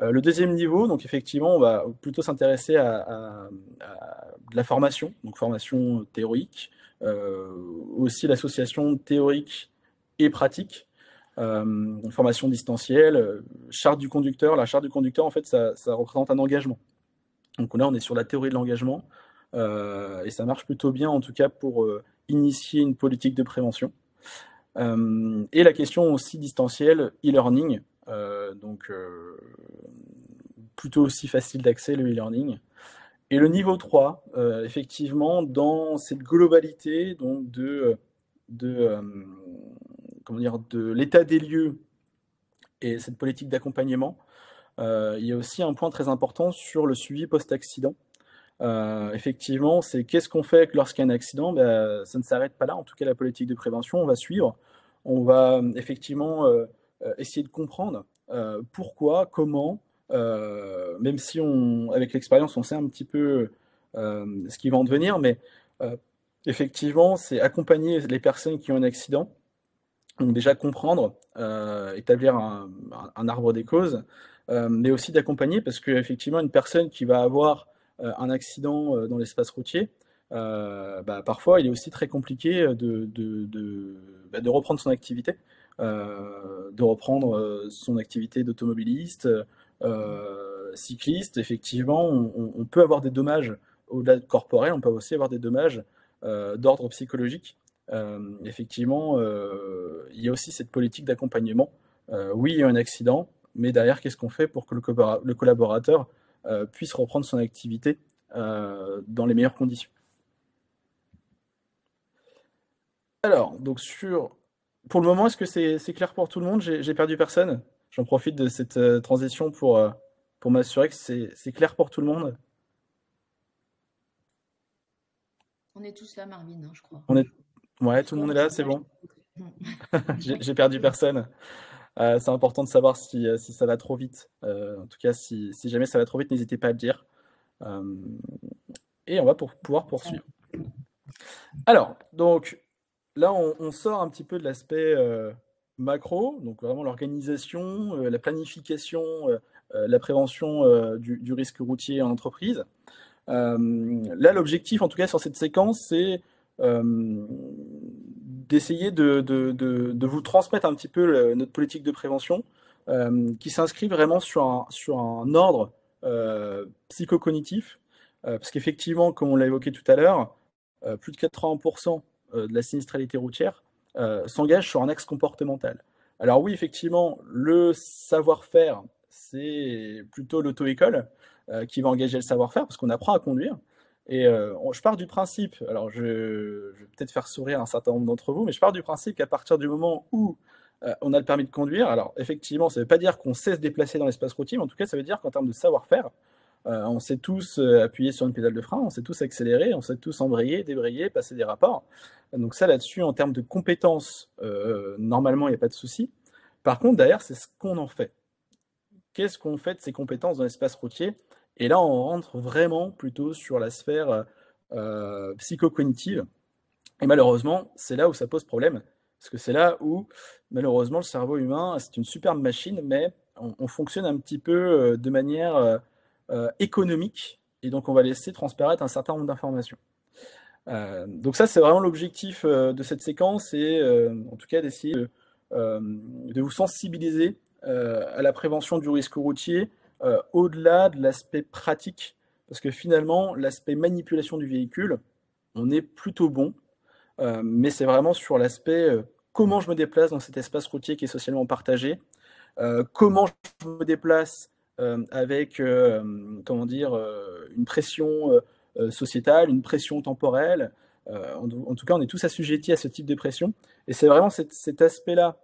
Le deuxième niveau, donc effectivement, on va plutôt s'intéresser à de la formation, donc formation théorique, aussi l'association théorique et pratique, une formation distancielle, charte du conducteur. La charte du conducteur, en fait, ça représente un engagement. Donc là, on est sur la théorie de l'engagement, et ça marche plutôt bien, en tout cas, pour initier une politique de prévention. Et la question aussi distancielle, e-learning, plutôt aussi facile d'accès, le e-learning. Et le niveau 3, effectivement, dans cette globalité donc de l'état des lieux et cette politique d'accompagnement, il y a aussi un point très important sur le suivi post-accident. Effectivement, c'est qu'est-ce qu'on fait lorsqu'il y a un accident? Ça ne s'arrête pas là, en tout cas la politique de prévention, on va suivre, on va effectivement essayer de comprendre pourquoi, comment, même si avec l'expérience on sait un petit peu ce qui va en devenir, mais effectivement c'est accompagner les personnes qui ont un accident. Donc déjà comprendre, établir un arbre des causes, mais aussi d'accompagner, parce qu'effectivement une personne qui va avoir un accident dans l'espace routier, parfois il est aussi très compliqué de reprendre son activité, d'automobiliste, cycliste. Effectivement, on peut avoir des dommages au-delà de corporel, on peut aussi avoir des dommages d'ordre psychologique. Effectivement, il y a aussi cette politique d'accompagnement. Oui, il y a un accident, mais derrière, qu'est-ce qu'on fait pour que le collaborateur puisse reprendre son activité dans les meilleures conditions? Alors, donc pour le moment, est-ce que c'est clair pour tout le monde? J'ai perdu personne? J'en profite de cette transition pour m'assurer que c'est clair pour tout le monde. On est tous là, Marvin, je crois. Ouais, tout le monde est là, c'est bon. J'ai perdu personne. C'est important de savoir si ça va trop vite. En tout cas, si jamais ça va trop vite, n'hésitez pas à le dire. Et on va pouvoir poursuivre. Alors, donc là, on sort un petit peu de l'aspect macro, donc vraiment l'organisation, la planification, la prévention du risque routier en entreprise. Là, l'objectif, en tout cas sur cette séquence, c'est d'essayer de vous transmettre un petit peu notre politique de prévention, qui s'inscrit vraiment sur un ordre psychocognitif, parce qu'effectivement, comme on l'a évoqué tout à l'heure, plus de 80% de la sinistralité routière s'engage sur un axe comportemental. Alors oui, effectivement, le savoir-faire, c'est plutôt l'auto-école qui va engager le savoir-faire, parce qu'on apprend à conduire. Et je pars du principe, alors je vais peut-être faire sourire un certain nombre d'entre vous, mais je pars du principe qu'à partir du moment où on a le permis de conduire, alors effectivement, ça ne veut pas dire qu'on sait se déplacer dans l'espace routier, mais en tout cas, ça veut dire qu'en termes de savoir-faire, on sait tous appuyer sur une pédale de frein, on sait tous accélérer, on sait tous embrayer, débrayer, passer des rapports. Donc ça, là-dessus, en termes de compétences, normalement, il n'y a pas de souci. Par contre, derrière, c'est ce qu'on en fait. Qu'est-ce qu'on fait de ces compétences dans l'espace routier? Et là, on rentre vraiment plutôt sur la sphère psychocognitive. Et malheureusement, c'est là où ça pose problème. Parce que c'est là où, malheureusement, le cerveau humain, c'est une superbe machine, mais on fonctionne un petit peu de manière économique. Et donc, on va laisser transparaître un certain nombre d'informations. Donc ça, c'est vraiment l'objectif de cette séquence, et en tout cas d'essayer de vous sensibiliser à la prévention du risque routier au-delà de l'aspect pratique, parce que finalement, l'aspect manipulation du véhicule, on est plutôt bon, mais c'est vraiment sur l'aspect comment je me déplace dans cet espace routier qui est socialement partagé, comment je me déplace avec comment dire, une pression sociétale, une pression temporelle. En tout cas, on est tous assujettis à ce type de pression. Et c'est vraiment cet aspect-là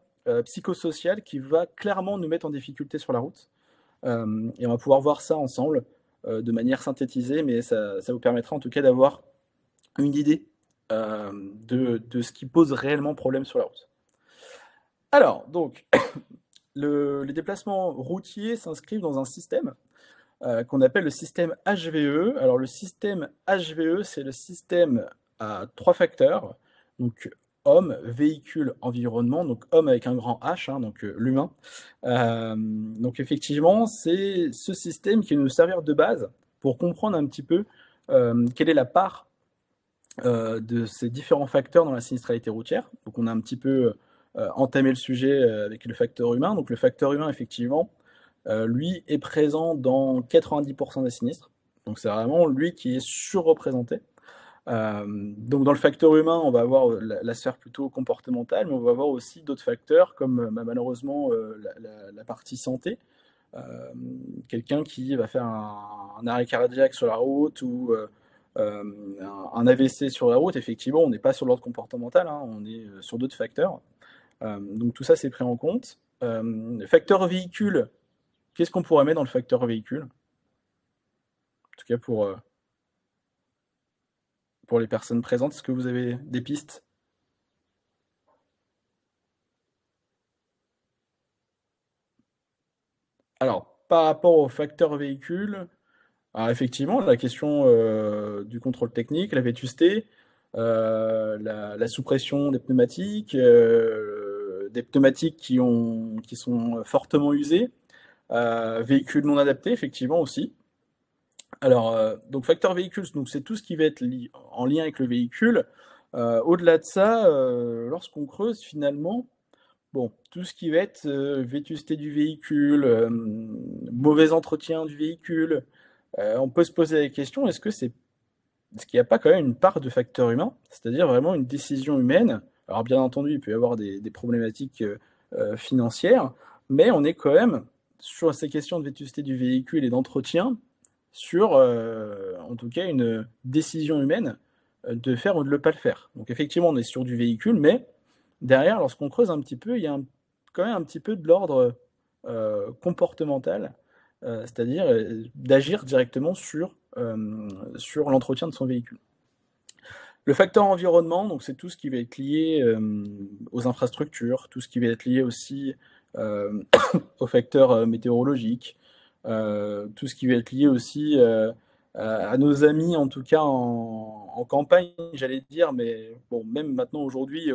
psychosocial qui va clairement nous mettre en difficulté sur la route. Et on va pouvoir voir ça ensemble de manière synthétisée, mais ça vous permettra en tout cas d'avoir une idée de ce qui pose réellement problème sur la route. Alors, donc, les déplacements routiers s'inscrivent dans un système qu'on appelle le système HVE. Alors, le système HVE, c'est le système à 3 facteurs. Donc, homme, véhicule, environnement. Donc, homme avec un grand H, hein, donc l'humain. Donc, effectivement, c'est ce système qui va nous servir de base pour comprendre un petit peu quelle est la part de ces différents facteurs dans la sinistralité routière. Donc, on a un petit peu entamé le sujet avec le facteur humain. Donc, le facteur humain, effectivement, lui est présent dans 90% des sinistres. Donc, c'est vraiment lui qui est surreprésenté. Donc dans le facteur humain, on va avoir la sphère plutôt comportementale, mais on va avoir aussi d'autres facteurs comme malheureusement la partie santé. Quelqu'un qui va faire un arrêt cardiaque sur la route ou un AVC sur la route, effectivement, on n'est pas sur l'ordre comportemental, hein, on est sur d'autres facteurs. Donc tout ça, c'est pris en compte. Facteur véhicule, qu'est-ce qu'on pourrait mettre dans le facteur véhicule? En tout cas pour les personnes présentes, est-ce que vous avez des pistes? Alors, par rapport au facteur véhicule, alors effectivement, la question du contrôle technique, la vétusté, la sous-pression des pneumatiques qui sont fortement usées, véhicules non adaptés, effectivement aussi. Alors, donc facteur véhicule, donc c'est tout ce qui va être en lien avec le véhicule. Au-delà de ça, lorsqu'on creuse finalement, bon, tout ce qui va être vétusté du véhicule, mauvais entretien du véhicule, on peut se poser la question, est-ce qu'il n'y a pas quand même une part de facteur humain, c'est-à-dire vraiment une décision humaine? Alors bien entendu, il peut y avoir des problématiques financières, mais on est quand même sur ces questions de vétusté du véhicule et d'entretien, sur en tout cas une décision humaine de faire ou de ne pas le faire. Donc effectivement, on est sur du véhicule, mais derrière, lorsqu'on creuse un petit peu, il y a quand même un petit peu de l'ordre comportemental, c'est-à-dire d'agir directement sur l'entretien de son véhicule. Le facteur environnement, donc c'est tout ce qui va être lié aux infrastructures, tout ce qui va être lié aussi aux facteurs météorologiques, tout ce qui va être lié aussi à nos amis, en tout cas en campagne, j'allais dire, mais bon, même maintenant aujourd'hui,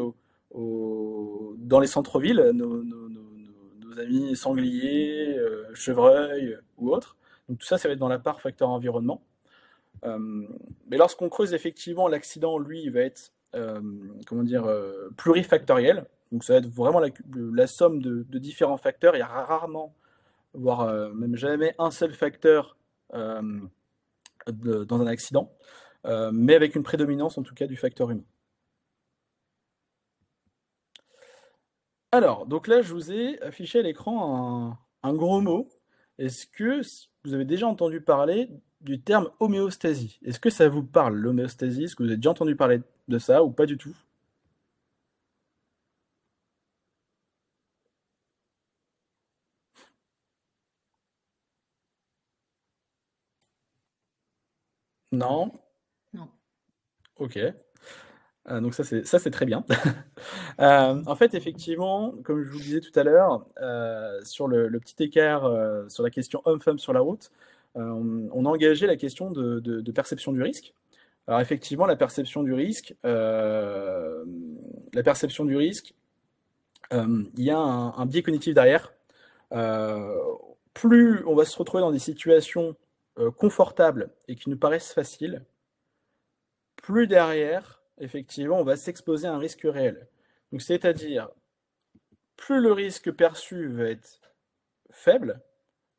dans les centres-villes, nos amis sangliers, chevreuils ou autres. Donc tout ça, ça va être dans la part facteur environnement. Mais lorsqu'on creuse effectivement, l'accident, lui, il va être comment dire, plurifactoriel. Donc ça va être vraiment la somme de différents facteurs. Il y a rarement, voire même jamais, un seul facteur dans un accident, mais avec une prédominance en tout cas du facteur humain. Alors, donc là, je vous ai affiché à l'écran un gros mot. Est-ce que vous avez déjà entendu parler du terme homéostasie? Est-ce que ça vous parle, l'homéostasie? Est-ce que vous avez déjà entendu parler de ça ou pas du tout? Non? Non. Ok. Donc ça c'est très bien. En fait, effectivement, comme je vous le disais tout à l'heure, sur le petit écart sur la question homme-femme sur la route, on a engagé la question de perception du risque. Alors effectivement, la perception du risque, il y a un biais cognitif derrière. Plus on va se retrouver dans des situations confortables et qui nous paraissent faciles, plus derrière, effectivement, on va s'exposer à un risque réel. Donc c'est-à-dire, plus le risque perçu va être faible,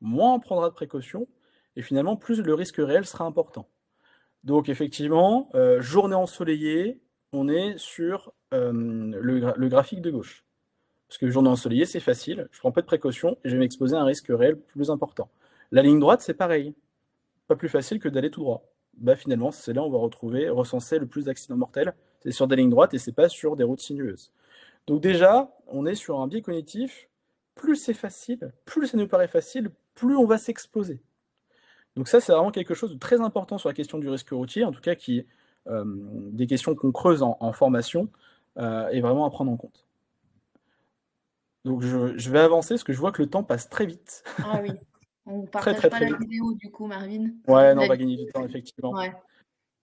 moins on prendra de précautions, et finalement, plus le risque réel sera important. Donc effectivement, journée ensoleillée, on est sur le graphique de gauche. Parce que journée ensoleillée, c'est facile, je prends pas de précautions et je vais m'exposer à un risque réel plus important. La ligne droite, c'est pareil. Pas plus facile que d'aller tout droit. Bah finalement, c'est là où on va recenser le plus d'accidents mortels. C'est sur des lignes droites et c'est pas sur des routes sinueuses. Donc déjà, on est sur un biais cognitif. Plus c'est facile, plus ça nous paraît facile, plus on va s'exposer. Donc ça, c'est vraiment quelque chose de très important sur la question du risque routier, en tout cas qui est des questions qu'on creuse en formation et vraiment à prendre en compte. Donc je vais avancer parce que je vois que le temps passe très vite. Ah oui. On Très partage très pas très la vite. vidéo du coup, Marvin. Ouais, non, on La va gagner du temps, effectivement. Ouais.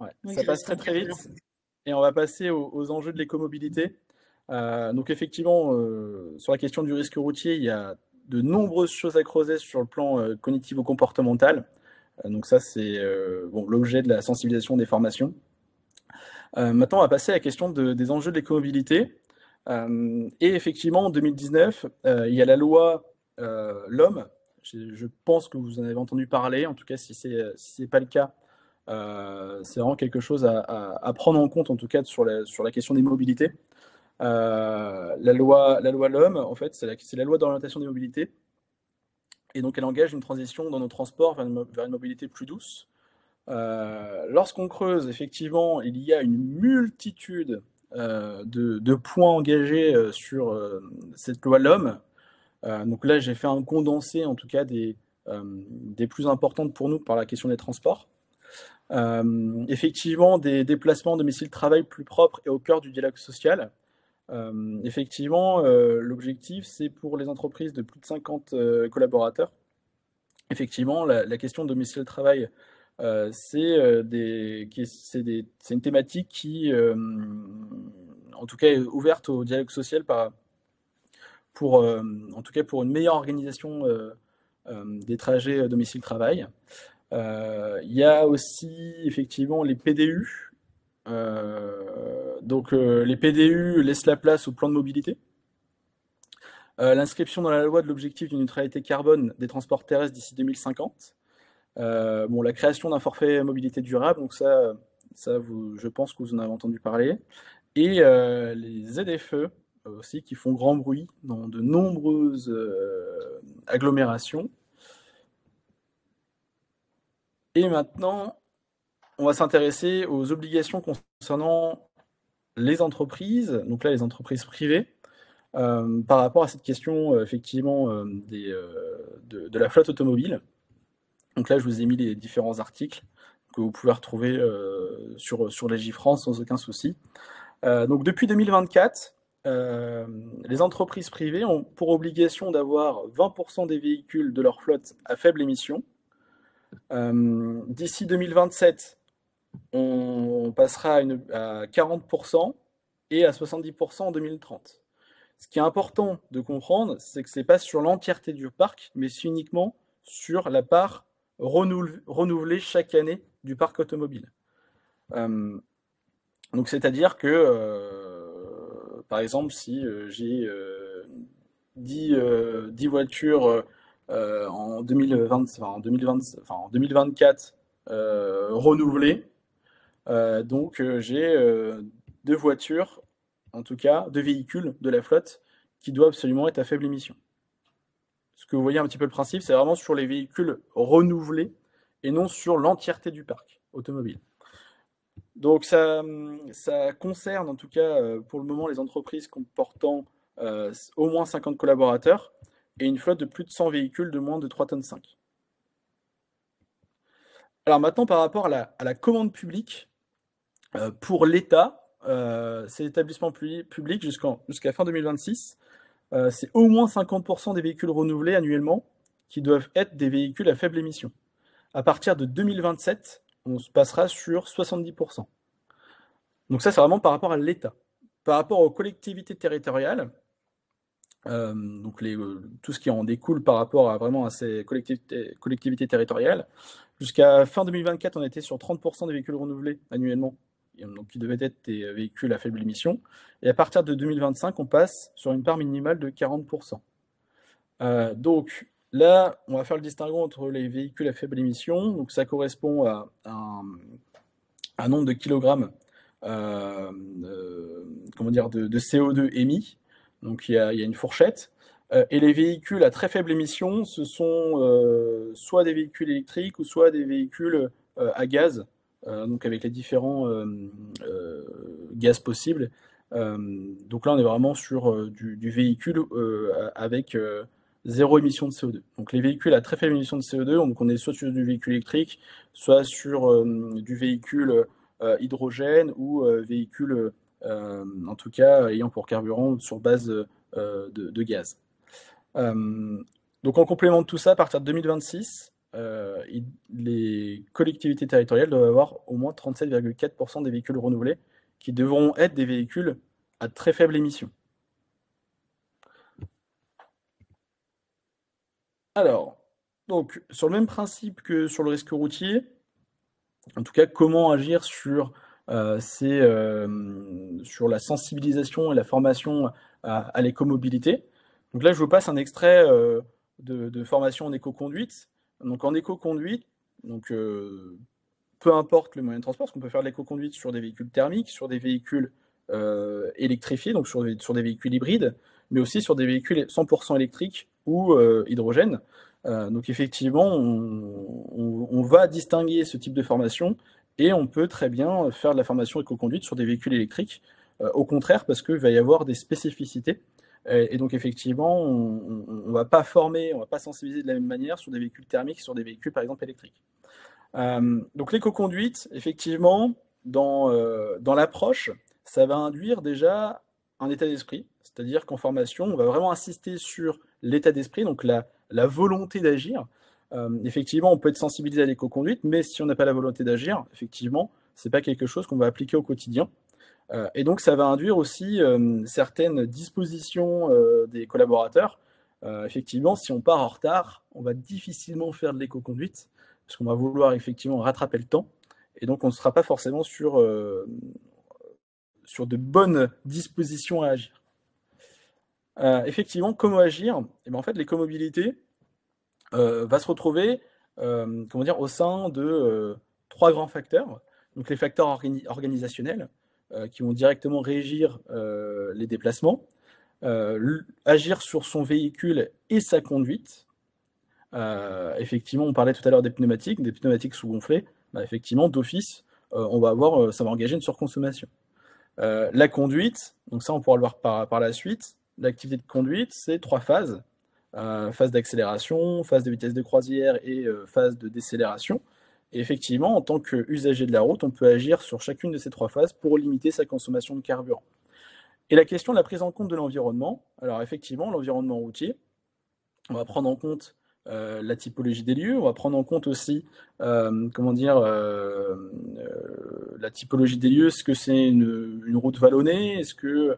Ouais. Donc Ça il passe reste un très très quart d'heure. vite. Et on va passer aux enjeux de l'écomobilité. Donc effectivement, sur la question du risque routier, il y a de nombreuses choses à creuser sur le plan cognitivo-comportemental. Donc ça, c'est bon, l'objet de la sensibilisation des formations. Maintenant, on va passer à la question des enjeux de l'écomobilité. Et effectivement, en 2019, il y a la loi L'Homme. Je pense que vous en avez entendu parler. En tout cas, si c'est pas le cas, c'est vraiment quelque chose à prendre en compte, en tout cas, sur la question des mobilités. La loi L'Homme, en fait, c'est la loi d'orientation des mobilités. Et donc, elle engage une transition dans nos transports vers une mobilité plus douce. Lorsqu'on creuse, effectivement, il y a une multitude de points engagés sur cette loi L'Homme. Donc là, j'ai fait un condensé, en tout cas, des plus importantes pour nous par la question des transports. Effectivement, des déplacements domicile-travail plus propres et au cœur du dialogue social. Effectivement, l'objectif, c'est pour les entreprises de plus de 50 collaborateurs. Effectivement, la question de domicile-travail, c'est une thématique qui, en tout cas, est ouverte au dialogue social en tout cas pour une meilleure organisation des trajets domicile-travail. Il y a aussi effectivement les PDU. Donc les PDU laissent la place au plan de mobilité. L'inscription dans la loi de l'objectif d'une neutralité carbone des transports terrestres d'ici 2050. Bon, la création d'un forfait mobilité durable, donc ça je pense que vous en avez entendu parler. Et les ZFE aussi, qui font grand bruit dans de nombreuses agglomérations. Et maintenant, on va s'intéresser aux obligations concernant les entreprises, donc là les entreprises privées, par rapport à cette question effectivement de la flotte automobile. Donc là, je vous ai mis les différents articles que vous pouvez retrouver sur Légifrance sans aucun souci. Donc depuis 2024, les entreprises privées ont pour obligation d'avoir 20% des véhicules de leur flotte à faible émission. D'ici 2027, on passera à 40% et à 70% en 2030. Ce qui est important de comprendre, c'est que ce n'est pas sur l'entièreté du parc, mais c'est uniquement sur la part renouvelée chaque année du parc automobile. Donc c'est-à-dire que, par exemple, si j'ai 10 voitures en 2024 renouvelées, donc j'ai 2 voitures, en tout cas 2 véhicules de la flotte qui doivent absolument être à faible émission. Ce que vous voyez un petit peu le principe, c'est vraiment sur les véhicules renouvelés et non sur l'entièreté du parc automobile. Donc ça concerne en tout cas pour le moment les entreprises comportant au moins 50 collaborateurs et une flotte de plus de 100 véhicules de moins de 3,5 tonnes. Alors maintenant par rapport à la commande publique, pour l'État, ces établissements publics jusqu'à fin 2026, c'est au moins 50% des véhicules renouvelés annuellement qui doivent être des véhicules à faible émission. À partir de 2027, on se passera sur 70%. Donc ça, c'est vraiment par rapport à l'État. Par rapport aux collectivités territoriales, donc tout ce qui en découle par rapport à ces collectivités territoriales, jusqu'à fin 2024, on était sur 30% des véhicules renouvelés annuellement donc qui devaient être des véhicules à faible émission. Et à partir de 2025, on passe sur une part minimale de 40%. Donc là, on va faire le distinguo entre les véhicules à faible émission. Donc ça correspond à un nombre de kilogrammes de CO2 émis. Donc il y a une fourchette. Et les véhicules à très faible émission, ce sont soit des véhicules électriques ou soit des véhicules à gaz, donc avec les différents gaz possibles. Donc là, on est vraiment sur du véhicule avec zéro émission de CO2. Donc les véhicules à très faible émission de CO2, donc on est soit sur du véhicule électrique, soit sur du véhicule hydrogène ou véhicule, en tout cas, ayant pour carburant sur base de gaz. Donc en complément de tout ça, à partir de 2026, les collectivités territoriales doivent avoir au moins 37,4% des véhicules renouvelés qui devront être des véhicules à très faible émission. Alors, donc sur le même principe que sur le risque routier, en tout cas, comment agir sur la sensibilisation et la formation à l'écomobilité. Donc là, je vous passe un extrait de formation en éco-conduite. Donc en éco-conduite, peu importe le moyen de transport, parce qu'on peut faire de l'éco-conduite sur des véhicules thermiques, sur des véhicules électrifiés, donc sur des véhicules hybrides, mais aussi sur des véhicules 100% électriques ou hydrogène. Donc effectivement, on va distinguer ce type de formation et on peut très bien faire de la formation éco-conduite sur des véhicules électriques. Au contraire, parce qu'il va y avoir des spécificités. Et donc effectivement, on ne va pas former, on ne va pas sensibiliser de la même manière sur des véhicules thermiques, sur des véhicules par exemple électriques. Donc l'éco-conduite, effectivement, dans l'approche, ça va induire déjà un état d'esprit, c'est-à-dire qu'en formation, on va vraiment insister sur l'état d'esprit, donc la volonté d'agir. Effectivement, on peut être sensibilisé à l'éco-conduite, mais si on n'a pas la volonté d'agir, effectivement, c'est pas quelque chose qu'on va appliquer au quotidien. Et donc, ça va induire aussi certaines dispositions des collaborateurs. Effectivement, si on part en retard, on va difficilement faire de l'éco-conduite, parce qu'on va vouloir effectivement rattraper le temps, et donc on ne sera pas forcément sur de bonnes dispositions à agir. Effectivement, comment agir? Et bien, en fait, l'écomobilité va se retrouver au sein de 3 grands facteurs. Donc les facteurs organisationnels qui vont directement régir les déplacements, agir sur son véhicule et sa conduite. Effectivement, on parlait tout à l'heure des pneumatiques sous-gonflées. Effectivement, d'office, ça va engager une surconsommation. La conduite, donc ça on pourra le voir par la suite. L'activité de conduite, c'est 3 phases. Phase d'accélération, phase de vitesse de croisière et phase de décélération. Et effectivement, en tant qu'usager de la route, on peut agir sur chacune de ces 3 phases pour limiter sa consommation de carburant. Et la question de la prise en compte de l'environnement, alors effectivement, l'environnement routier, on va prendre en compte la typologie des lieux, on va prendre en compte aussi la typologie des lieux. Est-ce que c'est une route vallonnée? Est-ce que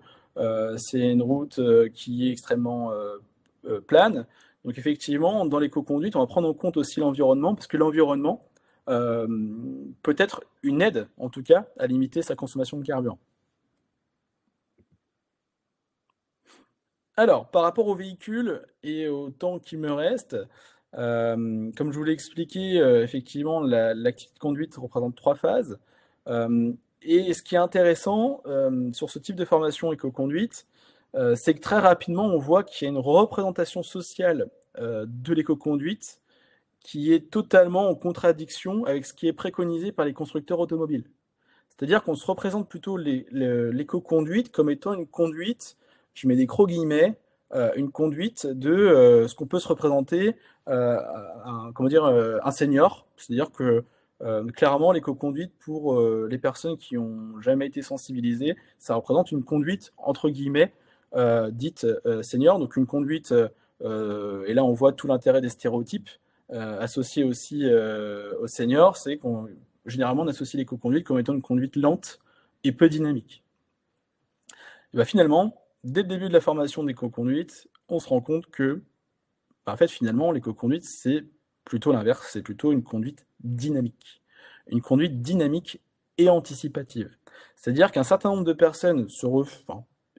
c'est une route qui est extrêmement plane? Donc effectivement, dans l'éco-conduite, on va prendre en compte aussi l'environnement, parce que l'environnement peut être une aide, en tout cas, à limiter sa consommation de carburant. Alors, par rapport aux véhicules et au temps qui me reste, comme je vous l'ai expliqué, effectivement, l'activité de conduite représente 3 phases. Et ce qui est intéressant sur ce type de formation éco-conduite, c'est que très rapidement, on voit qu'il y a une représentation sociale de l'éco-conduite qui est totalement en contradiction avec ce qui est préconisé par les constructeurs automobiles. C'est-à-dire qu'on se représente plutôt l'éco-conduite comme étant une conduite, je mets des gros guillemets, une conduite de ce qu'on peut se représenter un senior. C'est-à-dire que clairement, l'éco-conduite pour les personnes qui n'ont jamais été sensibilisées, ça représente une conduite entre guillemets dite senior, donc une conduite, et là on voit tout l'intérêt des stéréotypes associés aussi aux seniors, c'est qu'on généralement on associe l'éco-conduite comme étant une conduite lente et peu dynamique. Et bien, finalement, dès le début de la formation d'éco-conduite, on se rend compte que en fait finalement l'éco-conduite c'est plutôt l'inverse, c'est plutôt une conduite dynamique. Une conduite dynamique et anticipative. C'est-à-dire qu'un certain nombre de personnes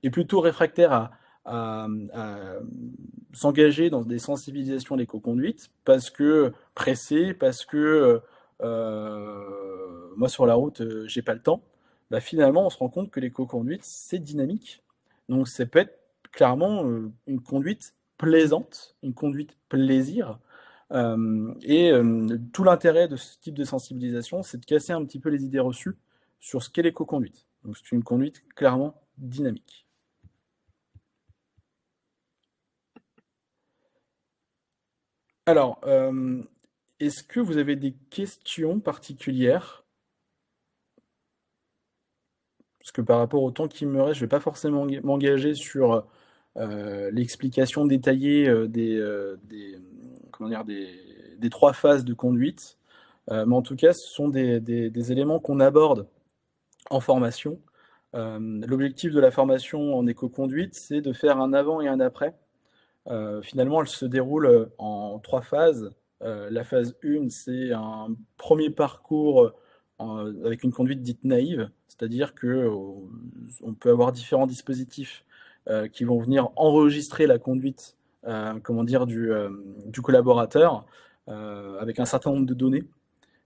est plutôt réfractaire à s'engager dans des sensibilisations à l'éco-conduite parce que pressé, parce que moi sur la route, j'ai pas le temps. Bah, finalement, on se rend compte que l'éco-conduite, c'est dynamique. Donc ça peut être clairement une conduite plaisante, une conduite plaisir. Tout l'intérêt de ce type de sensibilisation, c'est de casser un petit peu les idées reçues sur ce qu'est l'éco-conduite. Donc c'est une conduite clairement dynamique. Alors, est-ce que vous avez des questions particulières? Parce que par rapport au temps qui me reste, je ne vais pas forcément m'engager sur l'explication détaillée des 3 phases de conduite. Mais en tout cas, ce sont des éléments qu'on aborde en formation. L'objectif de la formation en éco-conduite, c'est de faire un avant et un après. Finalement, elle se déroule en 3 phases. La phase 1, c'est un premier parcours avec une conduite dite naïve, c'est-à-dire qu'on peut avoir différents dispositifs qui vont venir enregistrer la conduite du collaborateur avec un certain nombre de données.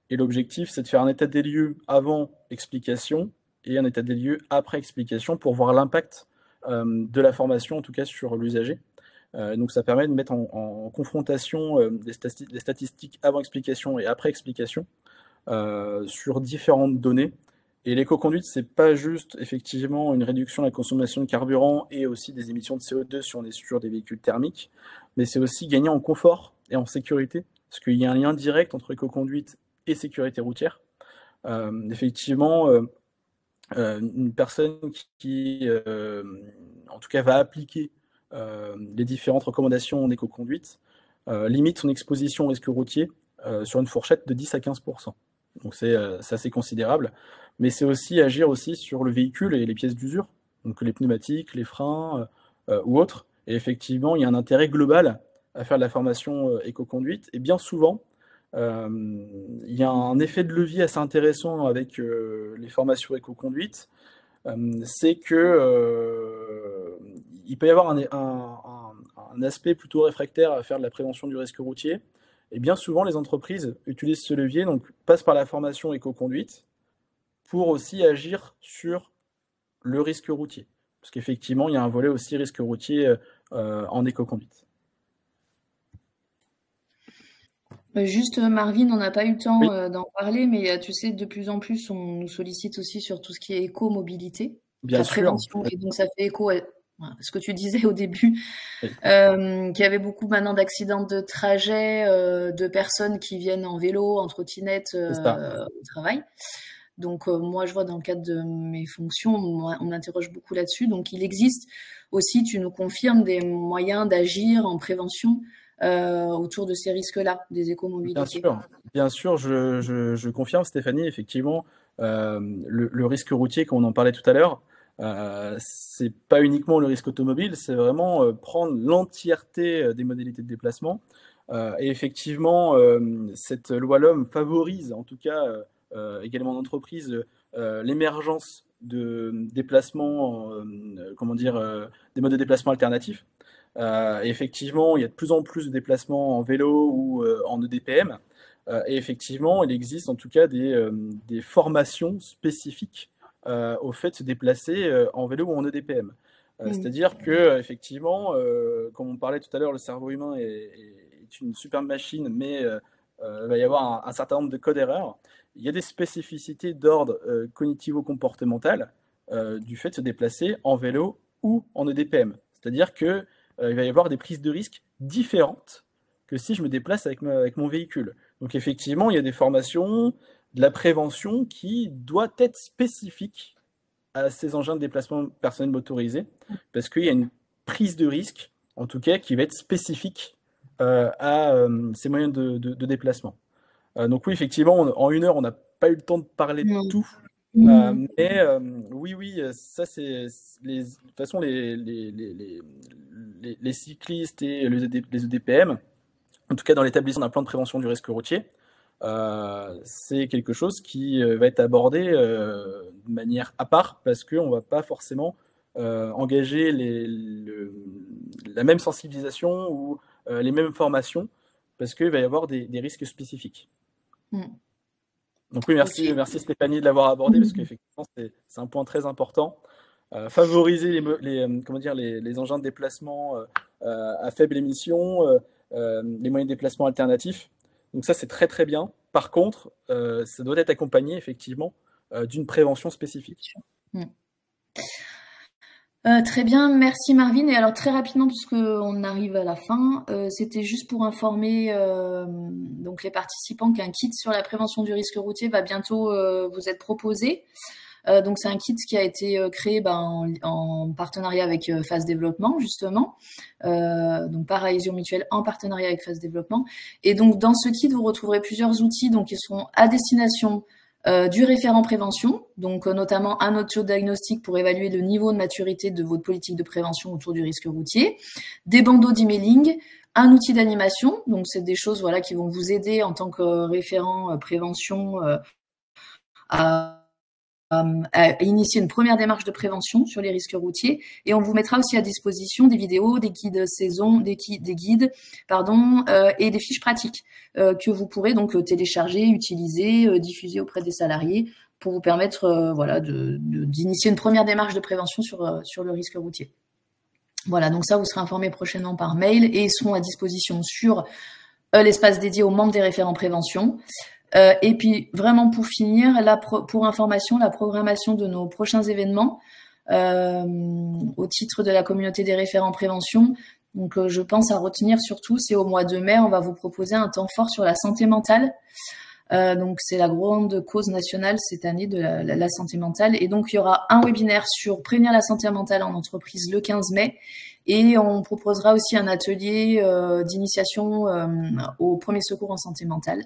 Et l'objectif, c'est de faire un état des lieux avant explication et un état des lieux après explication pour voir l'impact de la formation, en tout cas sur l'usager. Donc ça permet de mettre en confrontation des statistiques avant explication et après explication sur différentes données. Et l'éco-conduite, c'est pas juste effectivement une réduction de la consommation de carburant et aussi des émissions de CO2 si on est sur des véhicules thermiques, mais c'est aussi gagner en confort et en sécurité, parce qu'il y a un lien direct entre éco-conduite et sécurité routière. Effectivement, une personne qui en tout cas, va appliquer les différentes recommandations en éco-conduite limite son exposition au risque routier sur une fourchette de 10 à 15%. Donc c'est assez considérable. Mais c'est aussi agir aussi sur le véhicule et les pièces d'usure, donc les pneumatiques, les freins ou autres. Et effectivement, il y a un intérêt global à faire de la formation éco-conduite. Et bien souvent, il y a un effet de levier assez intéressant avec les formations éco-conduite, c'est que il peut y avoir un aspect plutôt réfractaire à faire de la prévention du risque routier. Et bien souvent, les entreprises utilisent ce levier, donc passent par la formation éco-conduite pour aussi agir sur le risque routier. Parce qu'effectivement, il y a un volet aussi risque routier en éco-conduite. Juste, Marvin, on n'a pas eu le temps Oui, d'en parler, mais tu sais, de plus en plus, on nous sollicite aussi sur tout ce qui est éco-mobilité, bien la sûr. prévention. Et donc, ça fait écho à ce que tu disais au début, Oui, qu'il y avait beaucoup maintenant d'accidents de trajet, de personnes qui viennent en vélo, en trottinette c'est ça. au travail. Donc, moi, je vois dans le cadre de mes fonctions, on m'interroge beaucoup là-dessus. Donc, il existe aussi, tu nous confirmes, des moyens d'agir en prévention autour de ces risques-là, des écomobilités. Bien sûr, je confirme, Stéphanie, effectivement, le risque routier, comme on en parlait tout à l'heure, c'est pas uniquement le risque automobile, c'est vraiment prendre l'entièreté des modalités de déplacement. Et effectivement, cette loi LOM favorise, en tout cas également en entreprise, l'émergence de déplacements, des modes de déplacement alternatifs. Et effectivement, il y a de plus en plus de déplacements en vélo ou en EDPM. Et effectivement, il existe en tout cas des formations spécifiques au fait de se déplacer en vélo ou en EDPM. C'est-à-dire que effectivement, comme on parlait tout à l'heure, le cerveau humain est une superbe machine, mais il va y avoir un certain nombre de codes erreurs. Il y a des spécificités d'ordre cognitivo-comportemental du fait de se déplacer en vélo ou en EDPM. C'est-à-dire que il va y avoir des prises de risques différentes que si je me déplace avec mon véhicule. Donc effectivement, il y a des formations, de la prévention qui doit être spécifique à ces engins de déplacement personnel motorisés, parce qu'il y a une prise de risque, en tout cas, qui va être spécifique à ces moyens de déplacement. Donc oui, effectivement, en 1 heure, on n'a pas eu le temps de parler de Mm. tout. Mm. Mais oui, ça c'est de toute façon les cyclistes et les EDPM, en tout cas dans l'établissement d'un plan de prévention du risque routier, c'est quelque chose qui va être abordé de manière à part parce qu'on ne va pas forcément engager la même sensibilisation ou les mêmes formations parce qu'il va y avoir des risques spécifiques. Donc oui, merci, Ok. merci Stéphanie de l'avoir abordé parce qu'effectivement, c'est un point très important. Favoriser comment dire, les engins de déplacement à faible émission, les moyens de déplacement alternatifs. Donc ça, c'est très très bien. Par contre, ça doit être accompagné effectivement d'une prévention spécifique. Très bien, merci Marvin. Et alors très rapidement, puisqu'on arrive à la fin, c'était juste pour informer donc les participants qu'un kit sur la prévention du risque routier va bientôt vous être proposé. Donc c'est un kit qui a été créé en partenariat avec Phase Développement justement, donc par Aesio Mutuel en partenariat avec Phase Développement. Et donc dans ce kit vous retrouverez plusieurs outils donc qui seront à destination du référent prévention, donc notamment un auto-diagnostic pour évaluer le niveau de maturité de votre politique de prévention autour du risque routier, des bandeaux d'emailing, un outil d'animation, donc c'est des choses voilà qui vont vous aider en tant que référent prévention à initier une première démarche de prévention sur les risques routiers, et on vous mettra aussi à disposition des vidéos, des guides saison, des guides, et des fiches pratiques que vous pourrez donc télécharger, utiliser, diffuser auprès des salariés pour vous permettre d'initier une première démarche de prévention sur le risque routier. Voilà, donc ça, vous serez informé prochainement par mail et ils seront à disposition sur l'espace dédié aux membres des référents prévention. Et puis vraiment pour finir, pour information, la programmation de nos prochains événements au titre de la communauté des référents prévention. Donc je pense à retenir surtout, c'est au mois de mai, on va vous proposer un temps fort sur la santé mentale. Donc c'est la grande cause nationale cette année de la santé mentale. Et donc il y aura un webinaire sur prévenir la santé mentale en entreprise le 15 mai. Et on proposera aussi un atelier d'initiation au premier secours en santé mentale.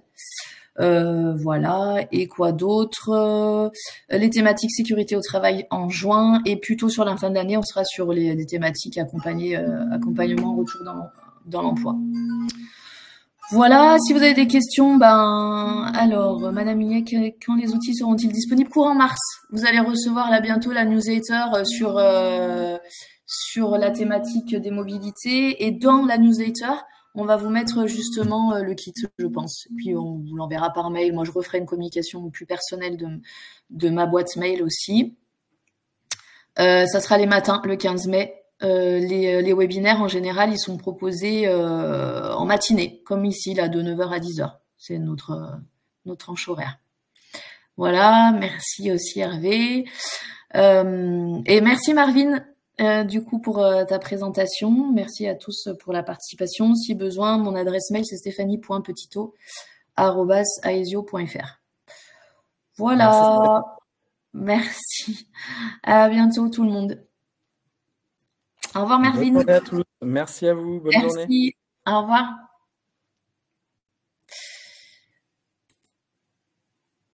Voilà, et quoi d'autre, les thématiques sécurité au travail en juin, et plutôt sur la fin de l'année, on sera sur les thématiques accompagnement, retour dans l'emploi. Voilà, si vous avez des questions, alors, Madame Mignec, quand les outils seront-ils disponibles? Courant mars. Vous allez recevoir là bientôt la newsletter sur la thématique des mobilités, et dans la newsletter, on va vous mettre justement le kit, je pense. Puis on vous l'enverra par mail. Moi, je referai une communication plus personnelle de ma boîte mail aussi. Ça sera les matins, le 15 mai. Les webinaires, en général, ils sont proposés en matinée, comme ici, là, de 9h à 10h. C'est notre tranche horaire. Voilà, merci aussi Hervé. Et merci Marvin. Du coup, pour ta présentation. Merci à tous pour la participation. Si besoin, mon adresse mail, c'est stephanie.petito@aesio.fr. Voilà. Merci. À bientôt tout le monde. Au revoir Marvin. Bonne journée à tous. Merci à vous. Bonne journée. Merci. Au revoir.